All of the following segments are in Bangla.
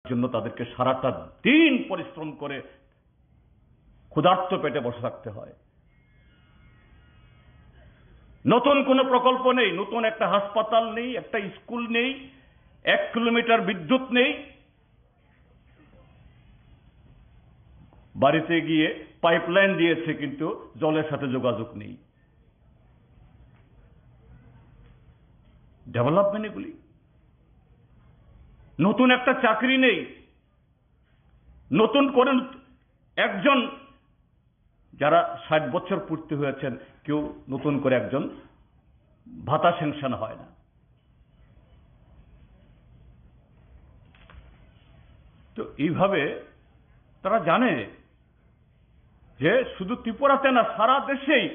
জন্য তাদেরকে সারাটা দিন পরিশ্রম করে ক্ষুধার্ত পেটে বসে থাকতে হয়। নতুন কোনো প্রকল্প নেই, নতুন একটা হাসপাতাল নেই, একটা স্কুল নেই, 1 কিলোমিটার বিদ্যুৎ নেই। বাড়িতে গিয়ে পাইপলাইন দিয়েছে কিন্তু জলের সাথে যোগাযোগ নেই। ডেভেলপমেন্ট এগুলি। নতুন একটা চাকরি নেই, নতুন করে একজন যারা 60 বছর পূর্তি হয়েছেন কেউ নতুন করে একজন ভাতা স্যাংশন হয় না। তো এইভাবে তারা জানে যে শুধু ত্রিপুরাতে না, সারা দেশেই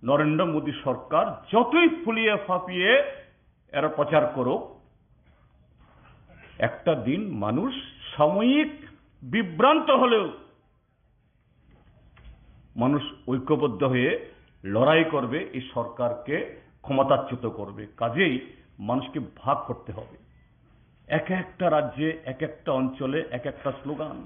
নরেন্দ্র মোদী সরকার যতই ফুলিয়ে ফাঁপিয়ে এরা প্রচার করুক, একটা দিন মানুষ সাময়িক বিভ্রান্ত হলেও মানুষ ঐক্যবদ্ধ হয়ে লড়াই করবে, এই সরকারকে ক্ষমতাচ্যুত করবে। কাজেই মানুষকে ভাগ করতে হবে। এক একটা রাজ্যে, এক একটা অঞ্চলে এক একটা স্লোগান।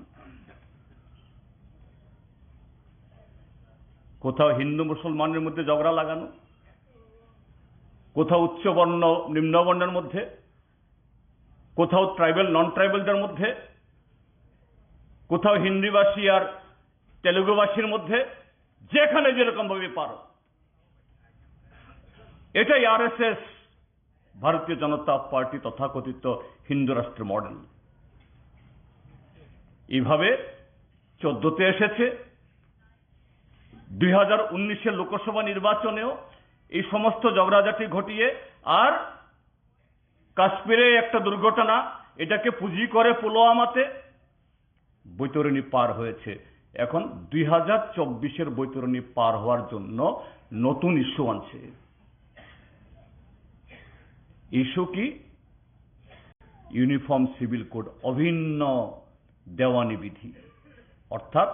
কোথাও হিন্দু মুসলমানের মধ্যে ঝগড়া লাগানো, কোথাও উচ্চবর্ণ নিম্নবর্ণের মধ্যে, কোথাও ট্রাইবেল নন ট্রাইবেলদের মধ্যে, কোথাও হিন্দিভাষী আর তেলুগুভাষীর মধ্যে, যেখানে যেরকম ভাবে পারো। এটাই আরএসএস, ভারতীয় জনতা পার্টি তথাকথিত হিন্দু রাষ্ট্রের মডেল। এইভাবে 14তে এসেছে, 2019-এর লোকসভা নির্বাচনেও এই সমস্ত ঝগড়াঝাটি ঘটিয়ে, আর কাশ্মীরে একটা দুর্ঘটনা, এটাকে পুঁজি করে পুলওয়ামাতে বৈতরণী পার হয়েছে। এখন 2024-এর বৈতরণী পার হওয়ার জন্য নতুন ইস্যু আনছে। ইস্যু কি? ইউনিফর্ম সিভিল কোড, অভিন্ন দেওয়ানি বিধি। অর্থাৎ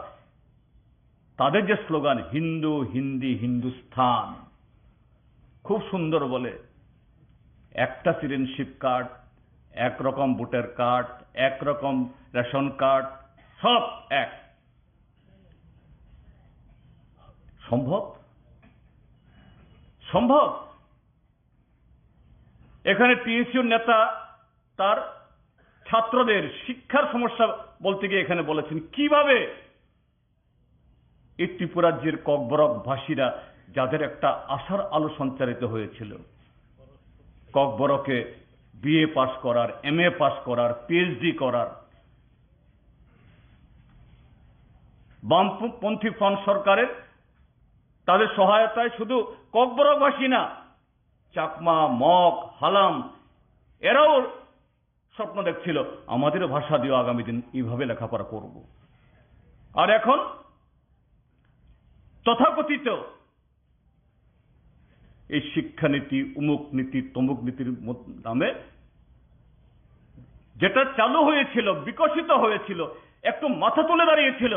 তাদের যে স্লোগান হিন্দু হিন্দি হিন্দুস্তান, খুব সুন্দর বলে, একটা সিটিজেনশিপ কার্ড, একরকম ভোটার কার্ড, একরকম রেশন কার্ড, সব এক। সম্ভব? সম্ভব? এখানে টিএসইউর নেতা তার ছাত্রদের শিক্ষার সমস্যা বলতে গিয়ে এখানে বলেছেন কিভাবে এই ত্রিপুরাজ্যের ককবরক ভাষীরা, যাদের একটা আশার আলো সঞ্চারিত হয়েছিল, ককবরকে বিএ পাস করার, এমএ পাস করার, পিএইচডি করার, বামপন্থী ফ্রন্ট সরকারের তাদের সহায়তায় শুধু ককবরকবাসী না, চাকমা, মগ, হালাম, এরাও স্বপ্ন দেখছিল আমাদের ভাষা দিয়ে আগামী দিন এইভাবে লেখাপড়া করব। আর এখন তথাকথিত এই শিক্ষানীতি, উমুক নীতি, তমুক নীতির নামে যেটা চালু হয়েছিল, বিকশিত হয়েছিল, একটু মাথা তুলে দাঁড়িয়েছিল,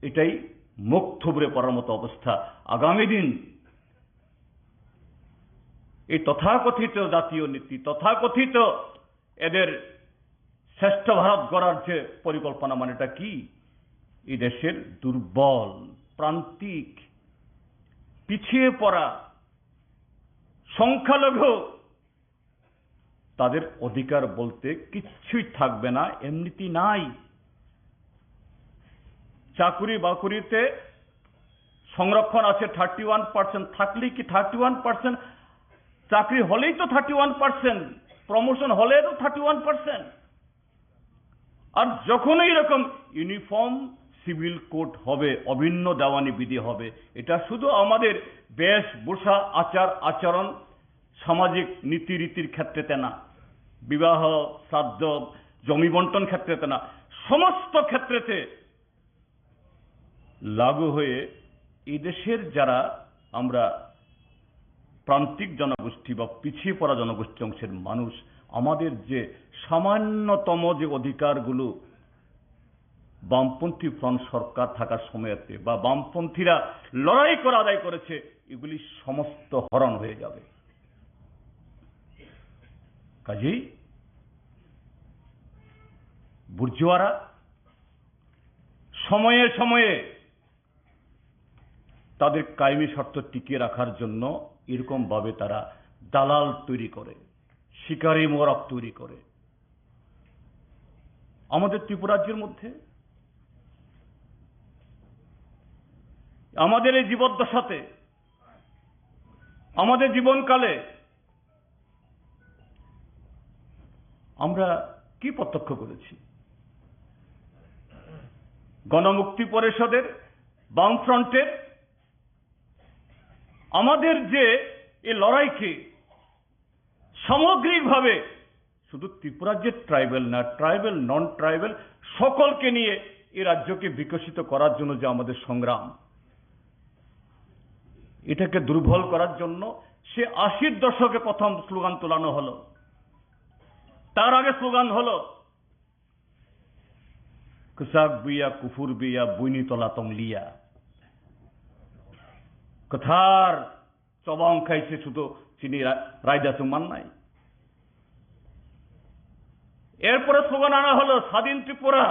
এটাই মুখ থুবড়ে পড়ার মতো অবস্থা। আগামী দিন এই তথাকথিত জাতীয় নীতি, তথাকথিত এদের শ্রেষ্ঠ ভারত গড়ার যে পরিকল্পনা, মানেটা কি? এই দেশের দুর্বল, প্রান্তিক, পিছিয়ে পড়া, সংখ্যালঘু তাদের অধিকার বলতে কিচ্ছুই থাকবে না, এমনিতে নাই। চাকুরি বাকুরিতে সংরক্ষণ আছে 31%, থাকলেই কি 31%? চাকরি হলেই তো 31%, প্রমোশন হলে তো 31%। আর যখনই এরকম ইউনিফর্ম সিভিল কোড হবে, অভিন্ন দেওয়ানি বিধি হবে, এটা শুধু আমাদের বেশভূষা, আচার আচরণ, সামাজিক নীতিরীতির ক্ষেত্রেতে না, বিবাহ, শ্রাদ্ধ, জমি বন্টন ক্ষেত্রেতে না, সমস্ত ক্ষেত্রেতে লাগু হয়ে এই দেশের যারা আমরা প্রান্তিক জনগোষ্ঠী বা পিছিয়ে পড়া জনগোষ্ঠী অংশের মানুষ, আমাদের যে সামান্যতম যে অধিকারগুলো বামপন্থী ফ্রন্ট সরকার থাকার সময়তে বা বামপন্থীরা লড়াই করে আদায় করেছে, এগুলি সমস্ত হরণ হয়ে যাবে। কাজেই বুর্জোয়ারা সময়ে সময়ে তাদের কায়েমি শর্ত টিকিয়ে রাখার জন্য এরকম ভাবে তারা দালাল তৈরি করে, শিকারী মোড়ক তৈরি করে। আমাদের ত্রিপুরাজ্যের মধ্যে আমাদের এই জীবদ্দশাতে, আমাদের জীবনকালে আমরা কি প্রত্যক্ষ করেছি? গণমুক্তি পরিষদের, বামফ্রন্টের আমাদের যে এই লড়াইকে সামগ্রিকভাবে শুধু ত্রিপুরাজ্যের ট্রাইবেল না, ট্রাইবেল নন ট্রাইবেল সকলকে নিয়ে এই রাজ্যকে বিকশিত করার জন্য যে আমাদের সংগ্রাম, এটাকে দুর্বল করার জন্য সে ৮০ দশকে প্রথম স্লোগান তোলানো হলো। তার আগে স্লোগান হলো কুসাক বিয়া কুফুর বিয়া বুইনিতলা তমলিয়া। কথার চবাং খাইছে শুধু চিনি রায়দাসু মান নাই। এরপরে স্লোগান আনা হলো স্বাধীন ত্রিপুরা,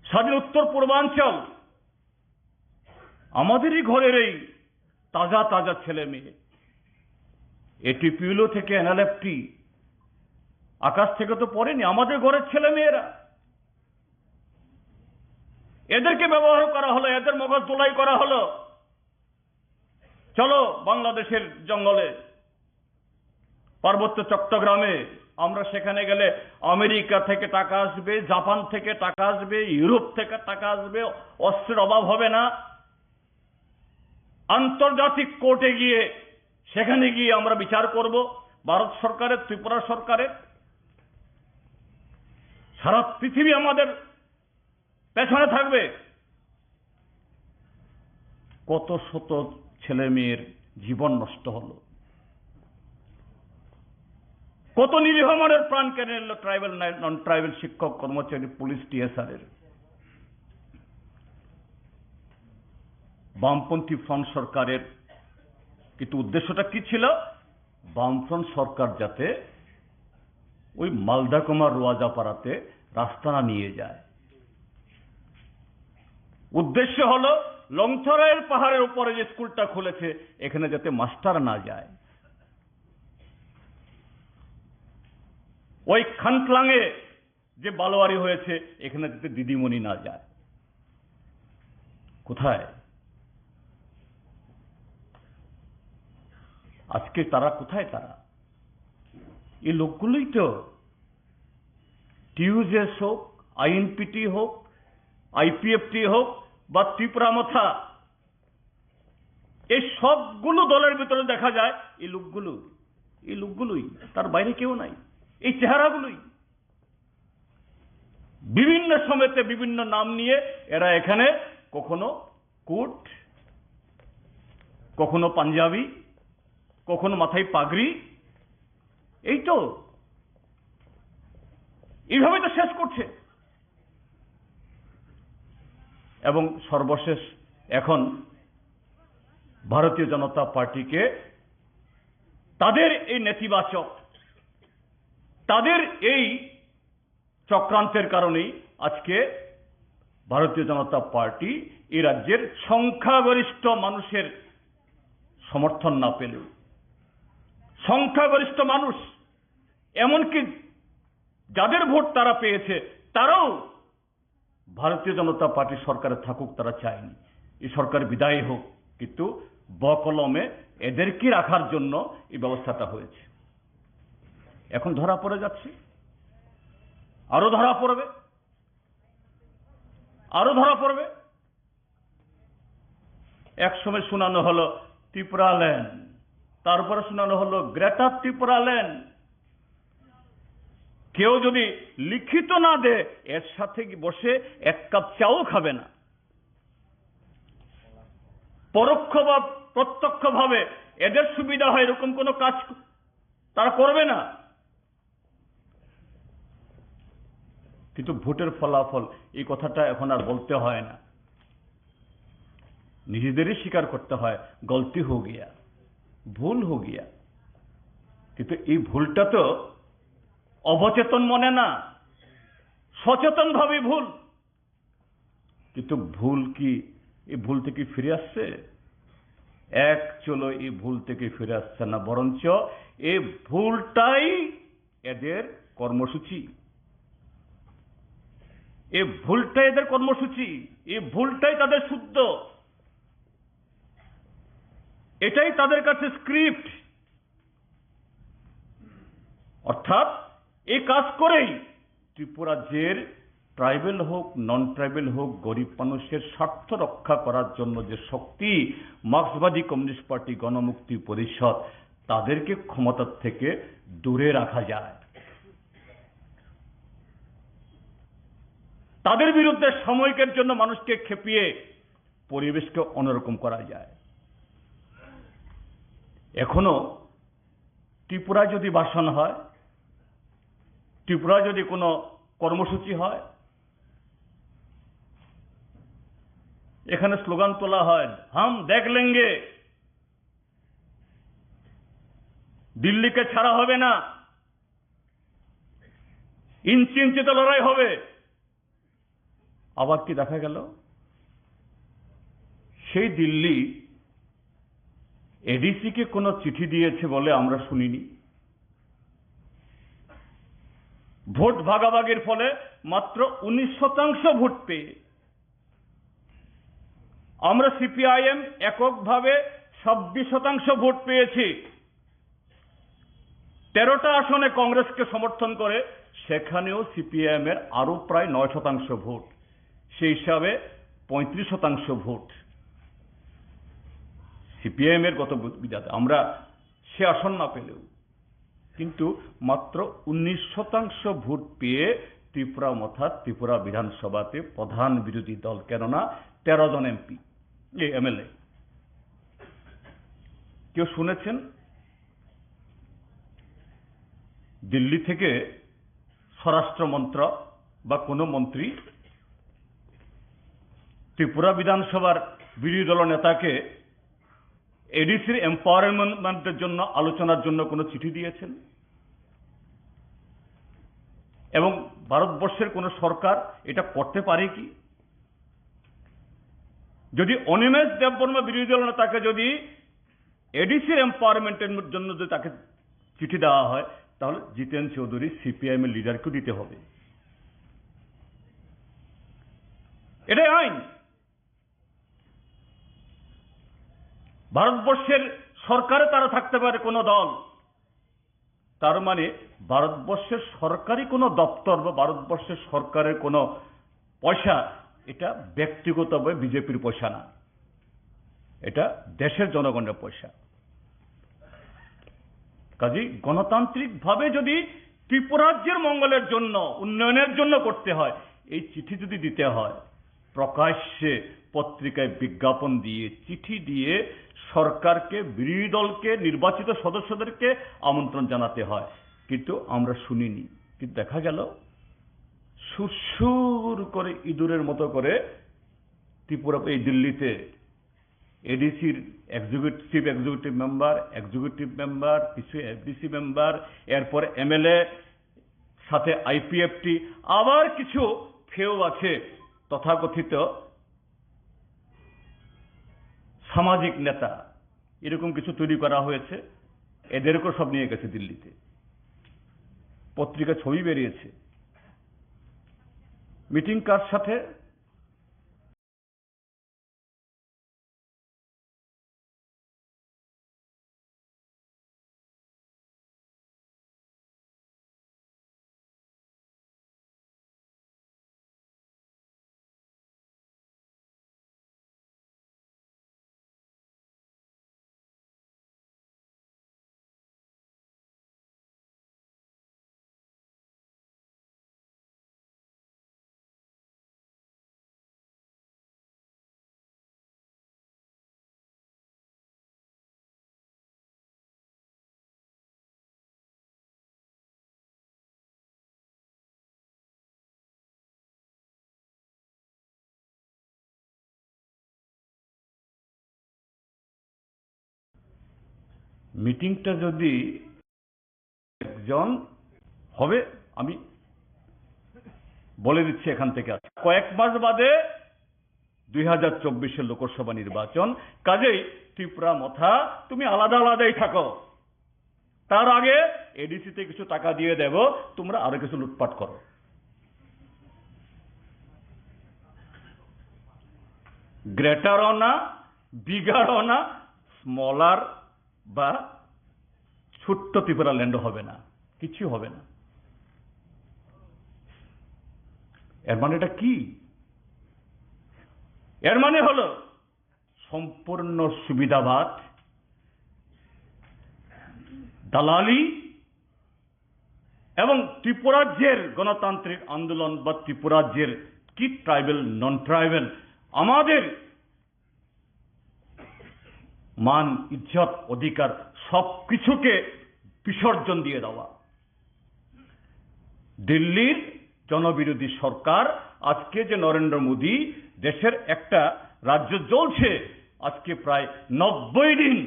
স্বাধীন উত্তর পূর্বাঞ্চল। আমাদেরই ঘরের এই তাজা তাজা ছেলে মেয়ে, এটিপিউলো থেকে এনএলএফটি, আকাশ থেকে তো পড়েনি, আমাদের ঘরের ছেলে মেয়েরা। এদেরকে ব্যবহার করা হলো, এদের মগজ ধোলাই করা হলো। চলো বাংলাদেশের জঙ্গলে, পার্বত্য চট্টগ্রামে, আমরা সেখানে গেলে আমেরিকা থেকে টাকা আসবে, জাপান থেকে টাকা আসবে, ইউরোপ থেকে টাকা আসবে, অস্ত্রের অভাব হবে না। আন্তর্জাতিক কোর্টে গিয়ে সেখানে গিয়ে আমরা বিচার করব, ভারত সরকারের, ত্রিপুরা সরকারের। সারা পৃথিবী আমাদের পেছনে থাকবে। কত শত ছেলে মেয়ের জীবন নষ্ট হলো, কত নিরীহ মানের প্রাণ কেড়ে নিল ট্রাইবেল নন ট্রাইবেল শিক্ষক, কর্মচারী, পুলিশ, টিএসআর এর। বামপন্থী ফ্রন্ট সরকারের কিন্তু উদ্দেশ্যটা কি ছিল? বামফ্রন্ট সরকার যাতে ওই মালদা কুমার রোয়াজাপাড়াতে রাস্তা না নিয়ে যায়। উদ্দেশ্য হলো লংথরাইয়ের পাহাড়ের উপরে যে স্কুলটা খুলেছে এখানে যাতে মাস্টার না যায়, ওই খানটলাঙে যে বালোয়ারি হয়েছে এখানে যাতে দিদিমণি না যায়। কোথায় আজকে তারা? কোথায় তারা? এই লোকগুলোই তো টিউজেস হোক, আইএনপিটি হোক, আইপিএফটি হোক বা ত্রিপুরা মথা, এই সবগুলো দলের ভিতরে দেখা যায় এই লোকগুলোই, তার বাইরে কেউ নাই। এই চেহারাগুলোই বিভিন্ন সময়তে বিভিন্ন নাম নিয়ে এরা এখানে কখনো কোট, কখনো পাঞ্জাবি, কখনো মাথায় পাগড়ি, এই তো এইভাবে তো শেষ করছে। এবং সর্বশেষ এখন ভারতীয় জনতা পার্টিকে তাদের এই নেতিবাচক, তাদের এই চক্রান্তের কারণেই আজকে ভারতীয় জনতা পার্টি এই রাজ্যের সংখ্যাগরিষ্ঠ মানুষের সমর্থন না পেলেও, সংখ্যাগরিষ্ঠ মানুষ এমনকি যাদের ভোট তারা পেয়েছে তারাও ভারতীয় জনতা পার্টি সরকারে থাকুক তারা চায়নি, এই সরকার বিদায় হোক। কিন্তু বকলমে এদেরকে রাখার জন্য এই ব্যবস্থাটা হয়েছে। এখন ধরা পড়ে যাচ্ছে, আরো ধরা পড়বে, আরো ধরা পড়বে। একসময় শোনানো হলো ত্রিপুরাল্যান্ড, তারপরে শোনানো হলো গ্রেটার ত্রিপুরাল্যান্ড। কেউ যদি লিখিত না দেয় এর সাথে বসে এক কাপ চাও খাবে না। পরোক্ষ বা প্রত্যক্ষ ভাবে এদের সুবিধা হয় এরকম কোনো কাজ তারা করবে না। কিন্তু ভোটের ফলাফল এই কথাটা এখন আর বলতে হয় না, নিজেদেরই স্বীকার করতে হয় গলতি হো গিয়া, ভুল হো গিয়া। কিন্তু এই ভুলটা তো অবচেতন মনে না, সচেতনভাবে ভুল। কিন্তু ভুল কি, এই ভুল থেকে ফিরে আসছে? এই ভুল থেকে ফিরে আসছে না, বরঞ্চ এই ভুলটাই এদের কর্মসূচি, এই ভুলটাই এদের কর্মসূচি, এই ভুলটাই তাদের শুদ্ধ, এটাই তাদের কাছে স্ক্রিপ্ট। অর্থাৎ এই কাজ করেই ত্রিপুরা রাজ্যের ট্রাইবেল হোক নন ট্রাইবেল হোক গরিব মানুষের স্বার্থ রক্ষা করার জন্য যে শক্তি মার্ক্সবাদী কমিউনিস্ট পার্টি গণমুক্তি পরিষদ, তাদেরকে ক্ষমতার থেকে দূরে রাখা যায়, তাদের বিরুদ্ধে সাময়িকের জন্য মানুষকে খেপিয়ে পরিবেশকে অন্যরকম করা যায়। এখনো ত্রিপুরায় যদি ভাষণ হয়, ত্রিপুরায় যদি কোনো কর্মসূচি হয়, এখানে স্লোগান তোলা হয়, হাম দেখ লেঙ্গে, দিল্লিকে ছাড়া হবে না, ইঞ্চি ইঞ্চিতে লড়াই হবে। আবার কি দেখা গেল, সেই দিল্লি এডিসিকে কোনো চিঠি দিয়েছে বলে আমরা শুনিনি। ভোট ভাগাভাগির ফলে মাত্র 19% ভোট পেয়ে আমরা সিপিআইএম এককভাবে 26% ভোট পেয়েছি। 13টা আসনে কংগ্রেসকে সমর্থন করে, সেখানেও সিপিআইএম এর আরো প্রায় 9% ভোট, সেই হিসাবে 35% ভোট সিপিআইএম এর গত বিধাতে আমরা সে আসন না পেলেও। কিন্তু মাত্র 19% ভোট পেয়ে ত্রিপুরা অর্থাৎ ত্রিপুরা বিধানসভাতে প্রধান বিরোধী দল, কেননা 13 জন এমপি এমএলএ। কেউ শুনেছেন দিল্লি থেকে স্বরাষ্ট্র মন্ত্রক বা কোনো মন্ত্রী ত্রিপুরা বিধানসভার বিরোধী দল নেতাকে এডিসির এম্পাওয়ারমেন্টের জন্য, আলোচনার জন্য কোনো চিঠি দিয়েছেন? এবং ভারতবর্ষের কোন সরকার এটা করতে পারে কি? যদি অনিমেষ দেববর্মা বিরোধী দল নেতাকে যদি এডিসির এম্পাওয়ারমেন্টের জন্য যদি তাকে চিঠি দেওয়া হয়, তাহলে জিতেন চৌধুরী সিপিআইএম এর লিডারকেও দিতে হবে। এটাই আইন। ভারতবর্ষের সরকারে তারা থাকতে পারে কোন দল, তার মানে ভারতবর্ষের সরকারি কোনো দপ্তর বা ভারতবর্ষের সরকারের কোনো পয়সা, এটা ব্যক্তিগতভাবে বিজেপির পয়সা না, এটা দেশের জনগণের পয়সা। কাজেই গণতান্ত্রিকভাবে যদি ত্রিপুরা রাজ্যের মঙ্গলের জন্য, উন্নয়নের জন্য করতে হয়, এই চিঠি যদি দিতে হয়, প্রকাশ্যে পত্রিকায় বিজ্ঞাপন দিয়ে, চিঠি দিয়ে সরকারকে, বিরোধী দলকে, নির্বাচিত সদস্যদেরকে আমন্ত্রণ জানাতে হয়। কিন্তু আমরা শুনিনি। কিন্তু দেখা গেল সুরসুর করে ইঁদুরের মতো করে ত্রিপুরা, এই দিল্লিতে এডিসির এক্সিকিউটিভ মেম্বার, কিছু এফডিসি মেম্বার, এরপর এমএলএ, সাথে আইপিএফটি, আবার কিছু কেউ আছে তথাকথিত সামাজিক নেতা, এরকম কিছু তৈরি করা হয়েছে। এদেরকেও সব নিয়ে গেছে দিল্লিতে, পত্রিকা ছবি বেরিয়েছে। মিটিং কার সাথে? মিটিংটা যদি একজন হবে আমি বলে দিচ্ছি এখান থেকে। কয়েক মাস বাদে 2024 লোকসভা নির্বাচন, কাজেই ত্রিপুরা মথা তুমি আলাদা আলাদাই থাকো, তার আগে এডিসিতে কিছু টাকা দিয়ে দেব, তোমরা আরো কিছু লুটপাট করো। গ্রেটারও না, বিগারও না, স্মলার বা ছোট্ট ত্রিপুরা ল্যান্ডও হবে না, কিছু হবে না। এর মানে এটা কি? এর মানে হলো সম্পূর্ণ সুবিধাবাদ, দালালি এবং ত্রিপুরাজ্যের গণতান্ত্রিক আন্দোলন বা ত্রিপুরাজ্যের কি ট্রাইবেল নন ট্রাইবেল আমাদের মান ইজ্জত অধিকার সবকিছুকে বিসর্জন দিয়ে দেওয়া। দিল্লির জনবিরোধী সরকার আজকে যে নরেন্দ্র মোদী দেশের একটা রাজ্য জ্বলছে আজকে প্রায় 90 দিন,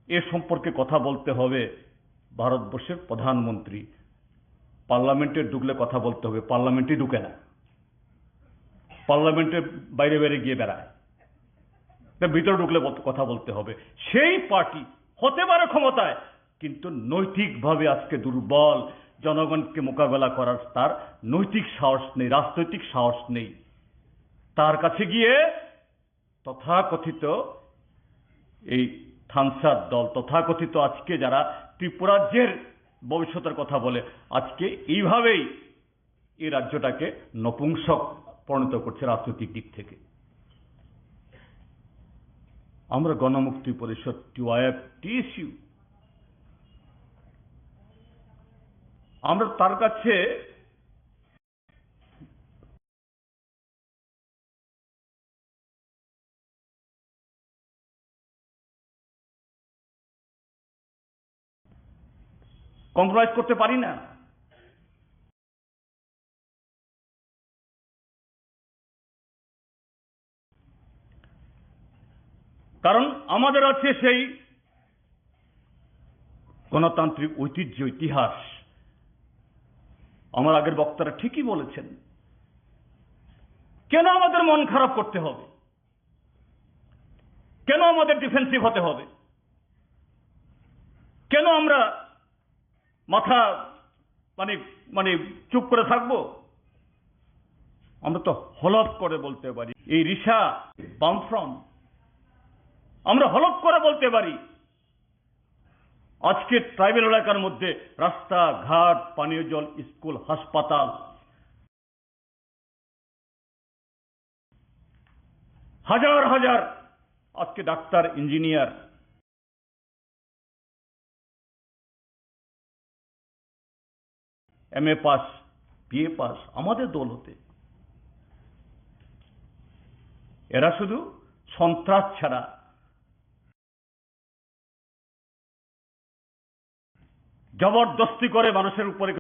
এ সম্পর্কে কথা বলতে হবে ভারতবর্ষের প্রধানমন্ত্রী। পার্লামেন্টে ঢুকলে কথা বলতে হবে, পার্লামেন্টে ঢুকে না, পার্লামেন্টের বাইরে বাইরে গিয়ে বেড়ায়, ভিতরে ঢুকলে কথা বলতে হবে। সেই পার্টি হতে পারে ক্ষমতায়, কিন্তু নৈতিকভাবে আজকে দুর্বল, জনগণকে মোকাবেলা করার তার নৈতিক সাহস নেই, রাজনৈতিক সাহস নেই। তার কাছে গিয়ে তথাকথিত এই থানসার দল, তথাকথিত আজকে যারা ত্রিপুরাজ্যের ভবিষ্যতের কথা বলে, আজকে এইভাবেই এই রাজ্যটাকে নপুংসক পরিণত করছে রাজনৈতিক দিক থেকে। আমরা গণমুক্তি পরিষদ টিওআইএফ টিএসইউ আমরা তার কাছে কম্প্রোমাইজ করতে পারি না। কারণ আমাদের আছে সেই গণতান্ত্রিক ঐতিহ্য, ইতিহাস। আমার আগের বক্তারা ঠিকই বলেছেন, কেন আমাদের মন খারাপ করতে হবে, কেন আমাদের ডিফেন্সিভ হতে হবে, কেন আমরা মাথা মানে মানে চুপ করে থাকবো? আমরা তো হলফ করে বলতে পারি, এই রিসা বামফ্রন্ট আমরা হলফ করে বলতে পারি আজকে ট্রাইবেল এলাকার মধ্যে রাস্তা ঘাট, পানীয় জল, স্কুল, হাসপাতাল, হাজার হাজার আজকে doctor, engineer, MA pass, BA pass আমাদের দৌলতে। এরা শুধু সন্ত্রাস ছাড়া জবরদস্তি করে মানুষের উপরে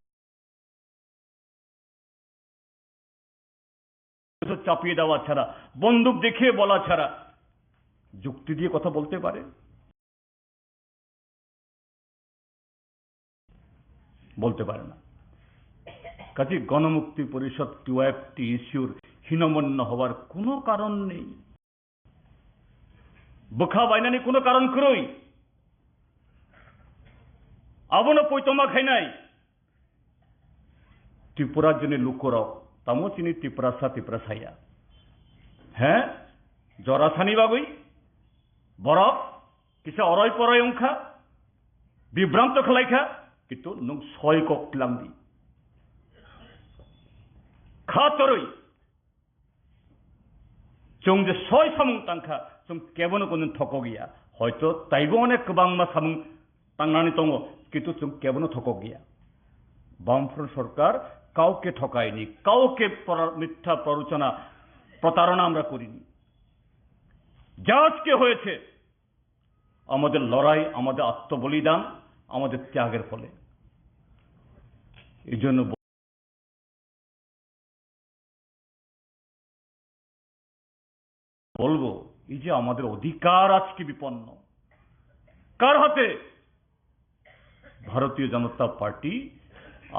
চাপিয়ে দেওয়া ছাড়া, বন্দুক দেখিয়ে বলা ছাড়া যুক্তি দিয়ে কথা বলতে পারে? বলতে পারে না। কাজে গণমুক্তি পরিষদ টিওআইএফ টিএসইউর হীনমন্য হওয়ার কোনো কারণ নেই, বোখা বাইনানি কোনো কারণ করই আবনো পৈতমা খাই নাই ত্রিপুরার জন্য লুকোরাও তামো চিনি ত্রিপুরাসা ত্রিপুরা সাইয়া। হ্যাঁ, জরাসানি বাগুই বরফ কিসে অরয় পরয় অংখা বিভ্রান্ত খেলাইখা কিন্তু নং ছয় কক কিলামদি খাতরই চং যে ছয় সামুং তাংখা চং কেবনো কোন থক গিয়া, হয়তো তাইবো অনেক বাংলা সামুং তাংনানি দङ, কিন্তু চং কেবনো থক গিয়া। বামফ্রন্ট সরকার কাউকে ঠকায়নি, কাউকে মিথ্যা প্ররোচনা প্রতারণা আমরা করিনি। যা আজকে হয়েছে আমাদের লড়াই, আমাদের আত্মবলিদান, আমাদের ত্যাগের ফলে। এই জন্য বলবো, এই যে আমাদের অধিকার আজকে বিপন্ন কার হাতে? ভারতীয় জনতা পার্টি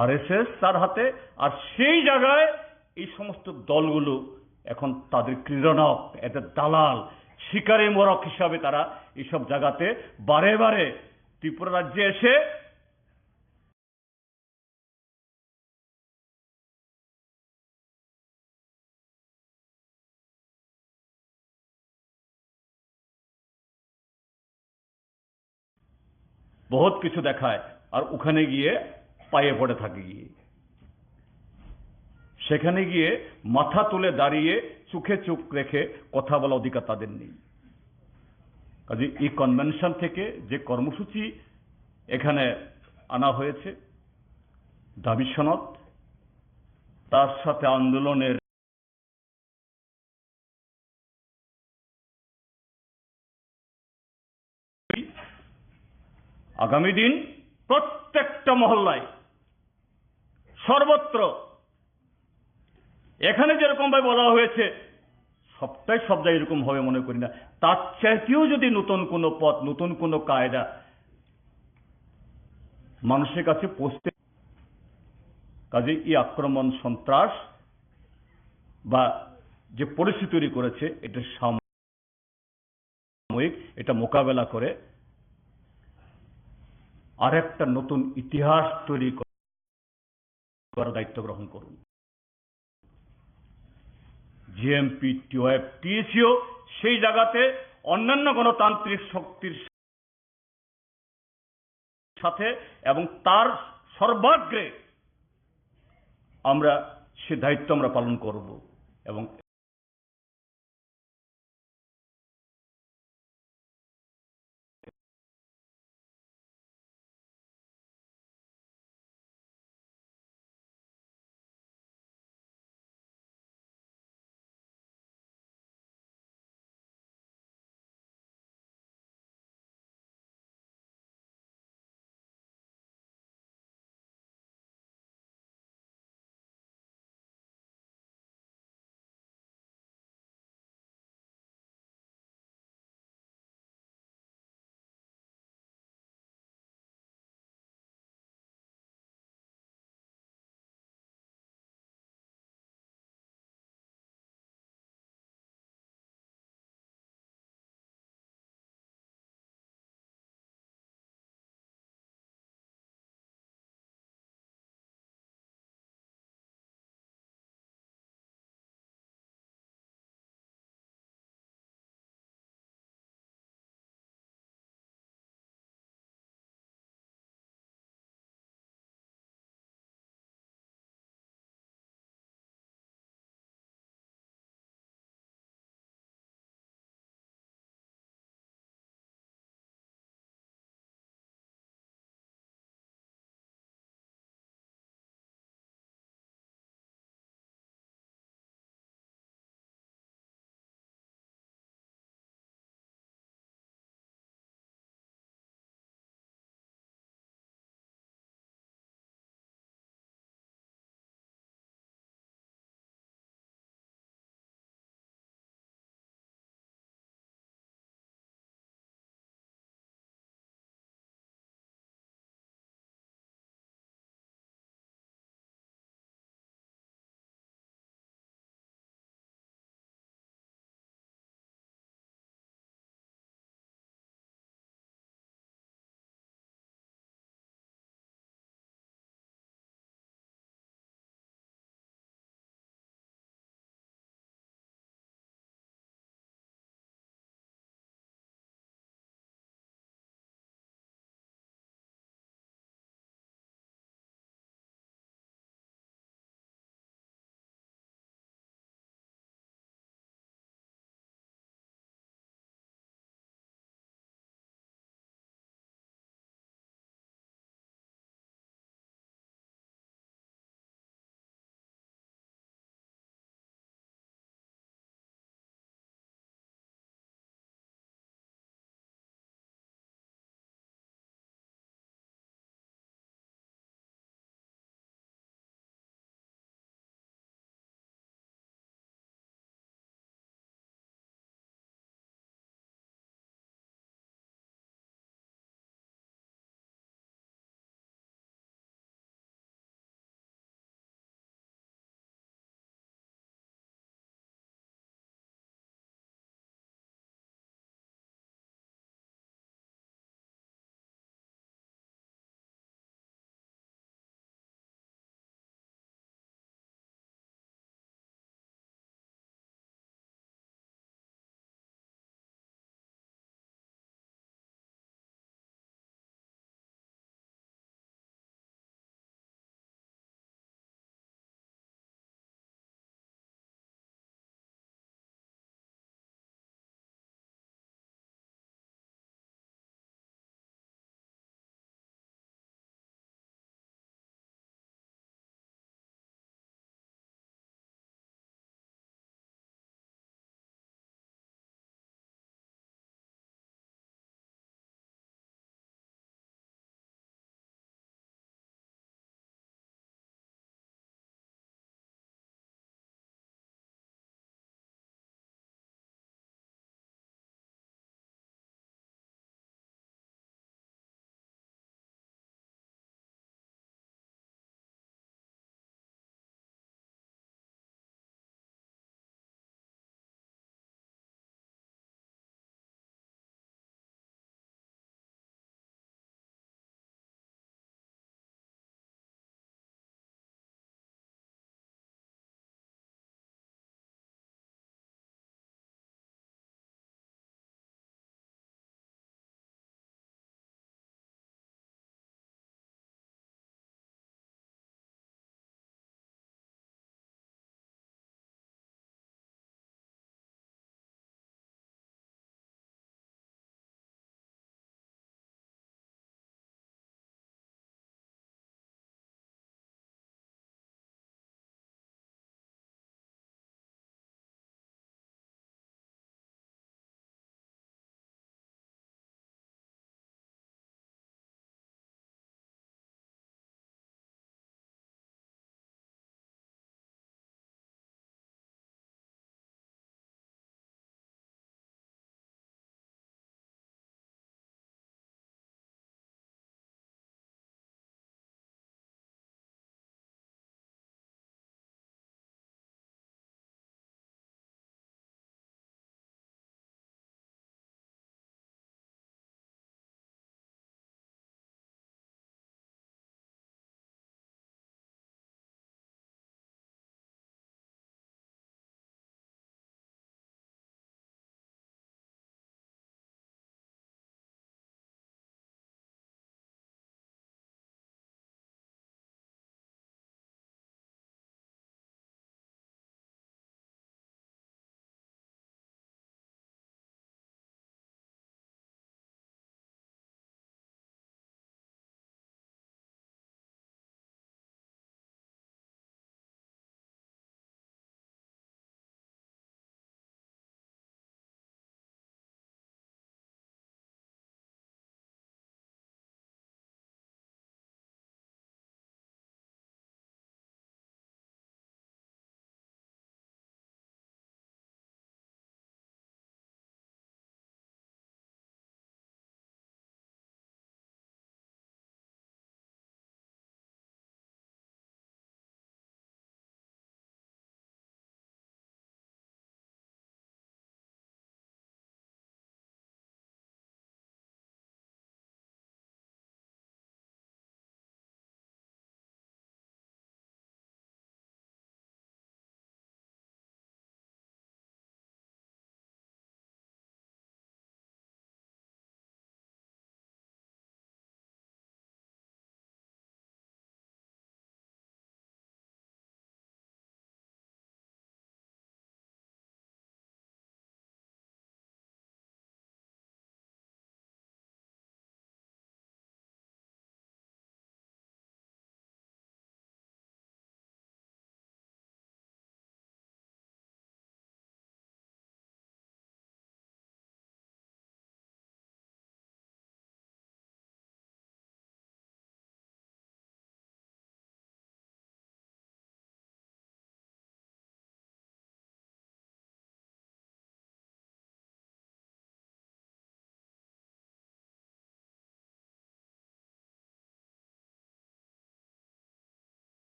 আরএসএস তার হাতে, আর সেই জায়গায় এই সমস্ত দলগুলো এখন তাদের ক্রীড়নক, এদের দালাল, শিকারী মোরক হিসাবে তারা এইসব জায়গাতে বারে বারে ত্রিপুরা রাজ্যে এসে বহুত কিছু দেখায়, আর ওখানে গিয়ে পায়ে পড়ে থাকে, গিয়ে সেখানে গিয়ে মাথা তুলে দাঁড়িয়ে চোখে চোখ রেখে কথা বলা অধিকার তাদের নেই। কাজে এই কনভেনশন থেকে যে কর্মসূচি এখানে আনা হয়েছে, দাবি সনদ, তার সাথে আন্দোলনের আগামী দিন প্রত্যেকটা মহল্লায়, সর্বত্র, এখানে যেরকম ভাবে বলা হয়েছে সবটাই সব জায়গায় এরকম হবে মনে করি না। তার চাইতেও যদি নতুন কোনো পথ, নতুন কোনো কায়দা মানুষের কাছে পৌঁছতে, কাজে এই আক্রমণ, সন্ত্রাস বা যে পরিস্থিতি তৈরি করেছে, এটা সাময়িক, এটা মোকাবেলা করে আরেকটা নতুন ইতিহাস তৈরি করার দায়িত্ব গ্রহণ করুন। জিএমপি, টিওএফ, টিএসিও সেই জায়গাতে অন্যান্য গণতান্ত্রিক শক্তির সাথে এবং তার সর্বাগ্রে আমরা সে দায়িত্ব আমরা পালন করব এবং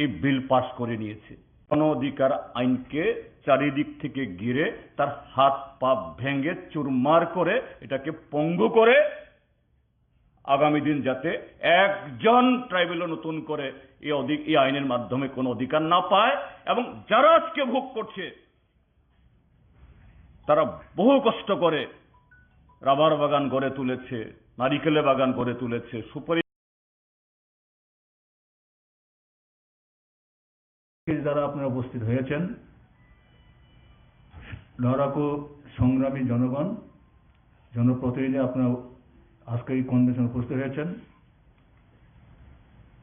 এই বিল পাস করে নিয়েছে। গণ অধিকার আইনকে চারিদিক থেকে ঘিরে তার হাত পা ভেঙে চুরমার করে এটাকে পঙ্গু করে আগামী দিন যাতে একজন ট্রাইবেলও নতুন করে এই আইনের মাধ্যমে কোনো অধিকার না পায়, এবং যারা আজকে ভোগ করছে তারা বহু কষ্ট করে রাবার বাগান গড়ে তুলেছে, নারিকেলের বাগান গড়ে তুলেছে, সুপারি। যারা আপনারা উপস্থিত হয়েছেন, লড়াকু সংগ্রামী জনগণ, জনপ্রতিনিধি, আপনারা আজকে এই কনভেনশনে উপস্থিত হয়েছেন।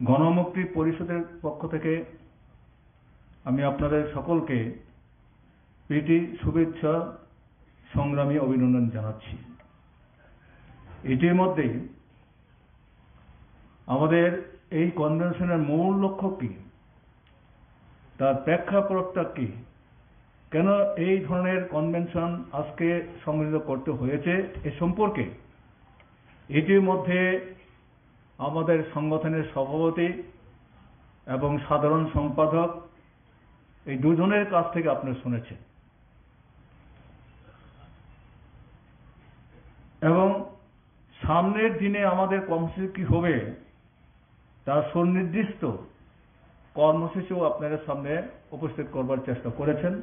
গণমুক্তি পরিষদের পক্ষ থেকে আমি আপনাদের সকলকে প্রীতি শুভেচ্ছা সংগ্রামী অভিনন্দন জানাচ্ছি। ইতিমধ্যেই আমাদের এই কনভেনশনের মূল লক্ষ্য কি, তার প্রেক্ষাপটটা কি, কেন এই ধরনের কনভেনশন আজকে সম্মিলিত করতে হয়েছে এ সম্পর্কে ইতিমধ্যে আমাদের সংগঠনের সভাপতি এবং সাধারণ সম্পাদক এই দুজনের কাছ থেকে আপনি শুনেছেন, এবং সামনের দিনে আমাদের কর্মসূচি কি হবে তার সুনির্দিষ্ট কর্মসূচিও আপনাদের সামনে উপস্থিত করবার চেষ্টা করেছেন।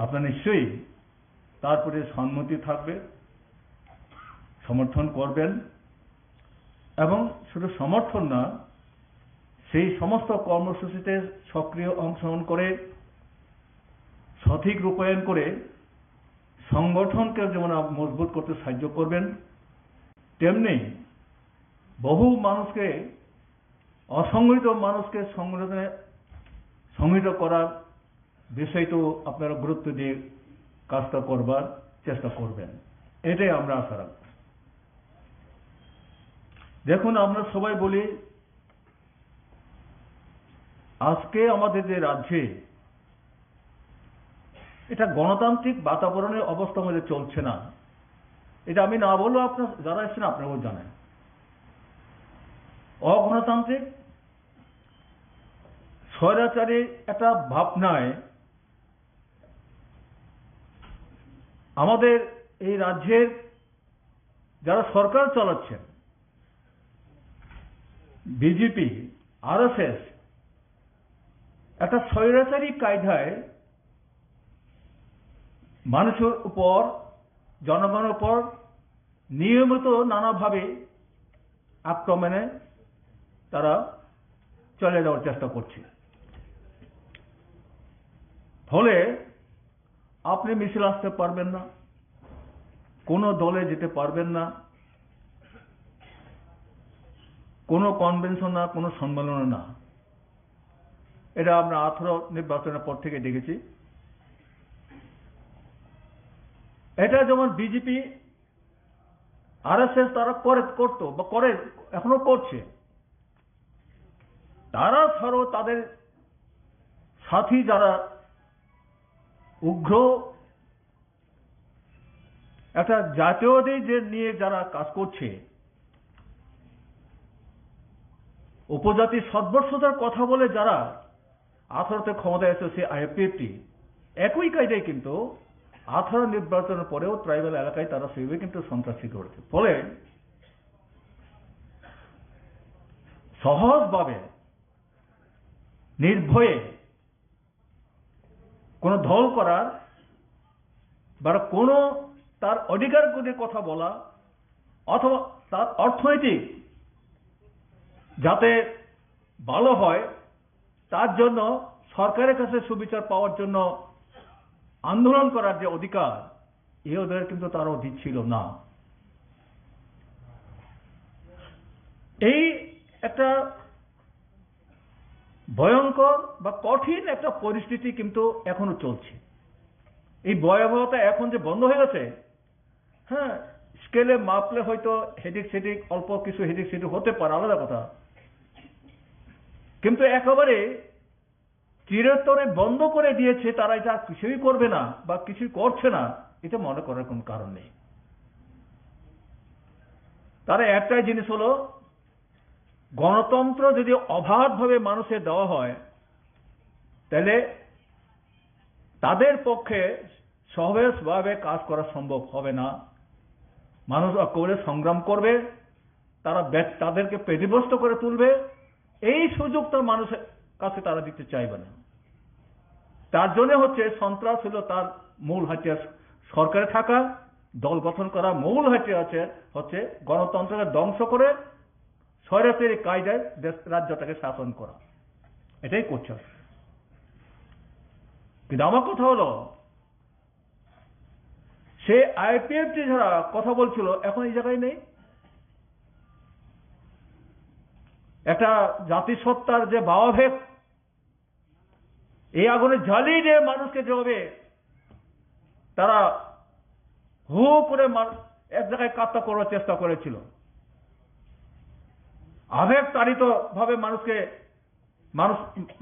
আপনারা নিশ্চয়ই তার প্রতি সম্মতি থাকবে, সমর্থন করবেন, এবং শুধু সমর্থন না, সেই সমস্ত কর্মসূচিতে সক্রিয় অংশগ্রহণ করে সঠিক রূপায়ণ করে সংগঠনকে যেমন মজবুত করতে সাহায্য করবেন, তেমনি বহু মানুষকে, অসংগঠিত মানুষকে সংগঠনে সংগঠিত করার বিষয়টাও আপনারা গুরুত্ব দিয়ে কাজটা করবার চেষ্টা করবেন, এটাই আমরা আশা রাখব। দেখুন, আমরা সবাই বলি আজকে আমাদের যে রাজ্যে এটা গণতান্ত্রিক বাতাবরণের অবস্থা মধ্যে চলছে না, এটা আমি না বললেও আপনার যারা এসেছেন আপনারাও জানেন। অগণতান্ত্রিক স্বৈরাচারী একটা ভাবনায় আমাদের এই রাজ্যের যারা সরকার চালাচ্ছেন, বিজেপি, আরএসএস, একটা স্বৈরাচারী কায়দায় মানুষের উপর, জনগণের উপর নিয়মিত নানাভাবে আক্রমণে তারা চলে যাওয়ার চেষ্টা করছে। ফলে আপনি মিছিল আসতে পারবেন না, কোনো দলে যেতে পারবেন না, কোনো কনভেনশন না, কোনো সম্মেলন না। এটা আমরা 18 নির্বাচনের পর থেকে দেখেছি। এটা যেমন বিজেপি, আরএসএস তারা করতো বা করে, এখনো করছে। তারা ছাড়াও তাদের সাথী যারা উগ্র একটা জাতীয়তাবাদী যে নিয়ে যারা কাজ করছে, উপজাতি সর্বস্বতার কথা বলে যারা 18তে ক্ষমতায় এসেছে আইএফপিএফটি, একই কায়দায় কিন্তু 18 নির্বাচনের পরেও ট্রাইবাল এলাকায় তারা সেইভাবে কিন্তু সন্ত্রাসী করেছে। ফলে সহজভাবে নির্ভয়ে কোনো দল করার বা কোনো তার অধিকারগুলির কথা বলা, অথবা তার অর্থনৈতিক যাতে ভালো হয় তার জন্য সরকারের কাছে সুবিচার পাওয়ার জন্য আন্দোলন করার যে অধিকার, এই অধিকার কিন্তু তারাও দিচ্ছিল না। এই একটা ভয়ঙ্কর বা কঠিন একটা পরিস্থিতি কিন্তু এখনো চলছে। এই ভয়াবহতা এখন যে বন্ধ হয়ে গেছে, হ্যাঁ, স্কেলে মাপলে হয়তো হেডিক সেডিক, অল্প কিছু হেডিক সেডিক হতে পারে, আলাদা কথা, কিন্তু একেবারে চিরতরে বন্ধ করে দিয়েছে তারা, এটা কিছুই করবে না বা কিছুই করছে না, এটা মনে করার কোন কারণ নেই। তারা একটাই জিনিস হলো গণতন্ত্র যদি অবাধভাবে মানুষের দেওয়া হয় তাহলে তাদের পক্ষে সহজভাবে কাজ করা সম্ভব হবে না। মানুষ করে সংগ্রাম করবে, তারা তাদেরকে পেটিবস্ত করে তুলবে, এই সুযোগটা মানুষের কাছে তারা দিতে চাইবে না। তার জন্য হচ্ছে সন্ত্রাস হলো তার মূল হাতিয়ার। সরকারে থাকা, দল গঠন করা মূল হাতিয়ার হচ্ছে গণতন্ত্রকে ধ্বংস করে স্বৈরাচারী কায়দায় রাজ্যটাকে শাসন করা। এটাই করছে। কিন্তু আমার কথা হলো, সে আইপিএফটি যারা কথা বলছিল এখন এই জায়গায় নেই। একটা জাতিসত্তার যে ভাবাবেগ, এই আগুনে জ্বালিয়ে যে মানুষকে যেভাবে তারা হু করে এক জায়গায় কাত্তা করার চেষ্টা করেছিল, আবেগ তাড়িত ভাবে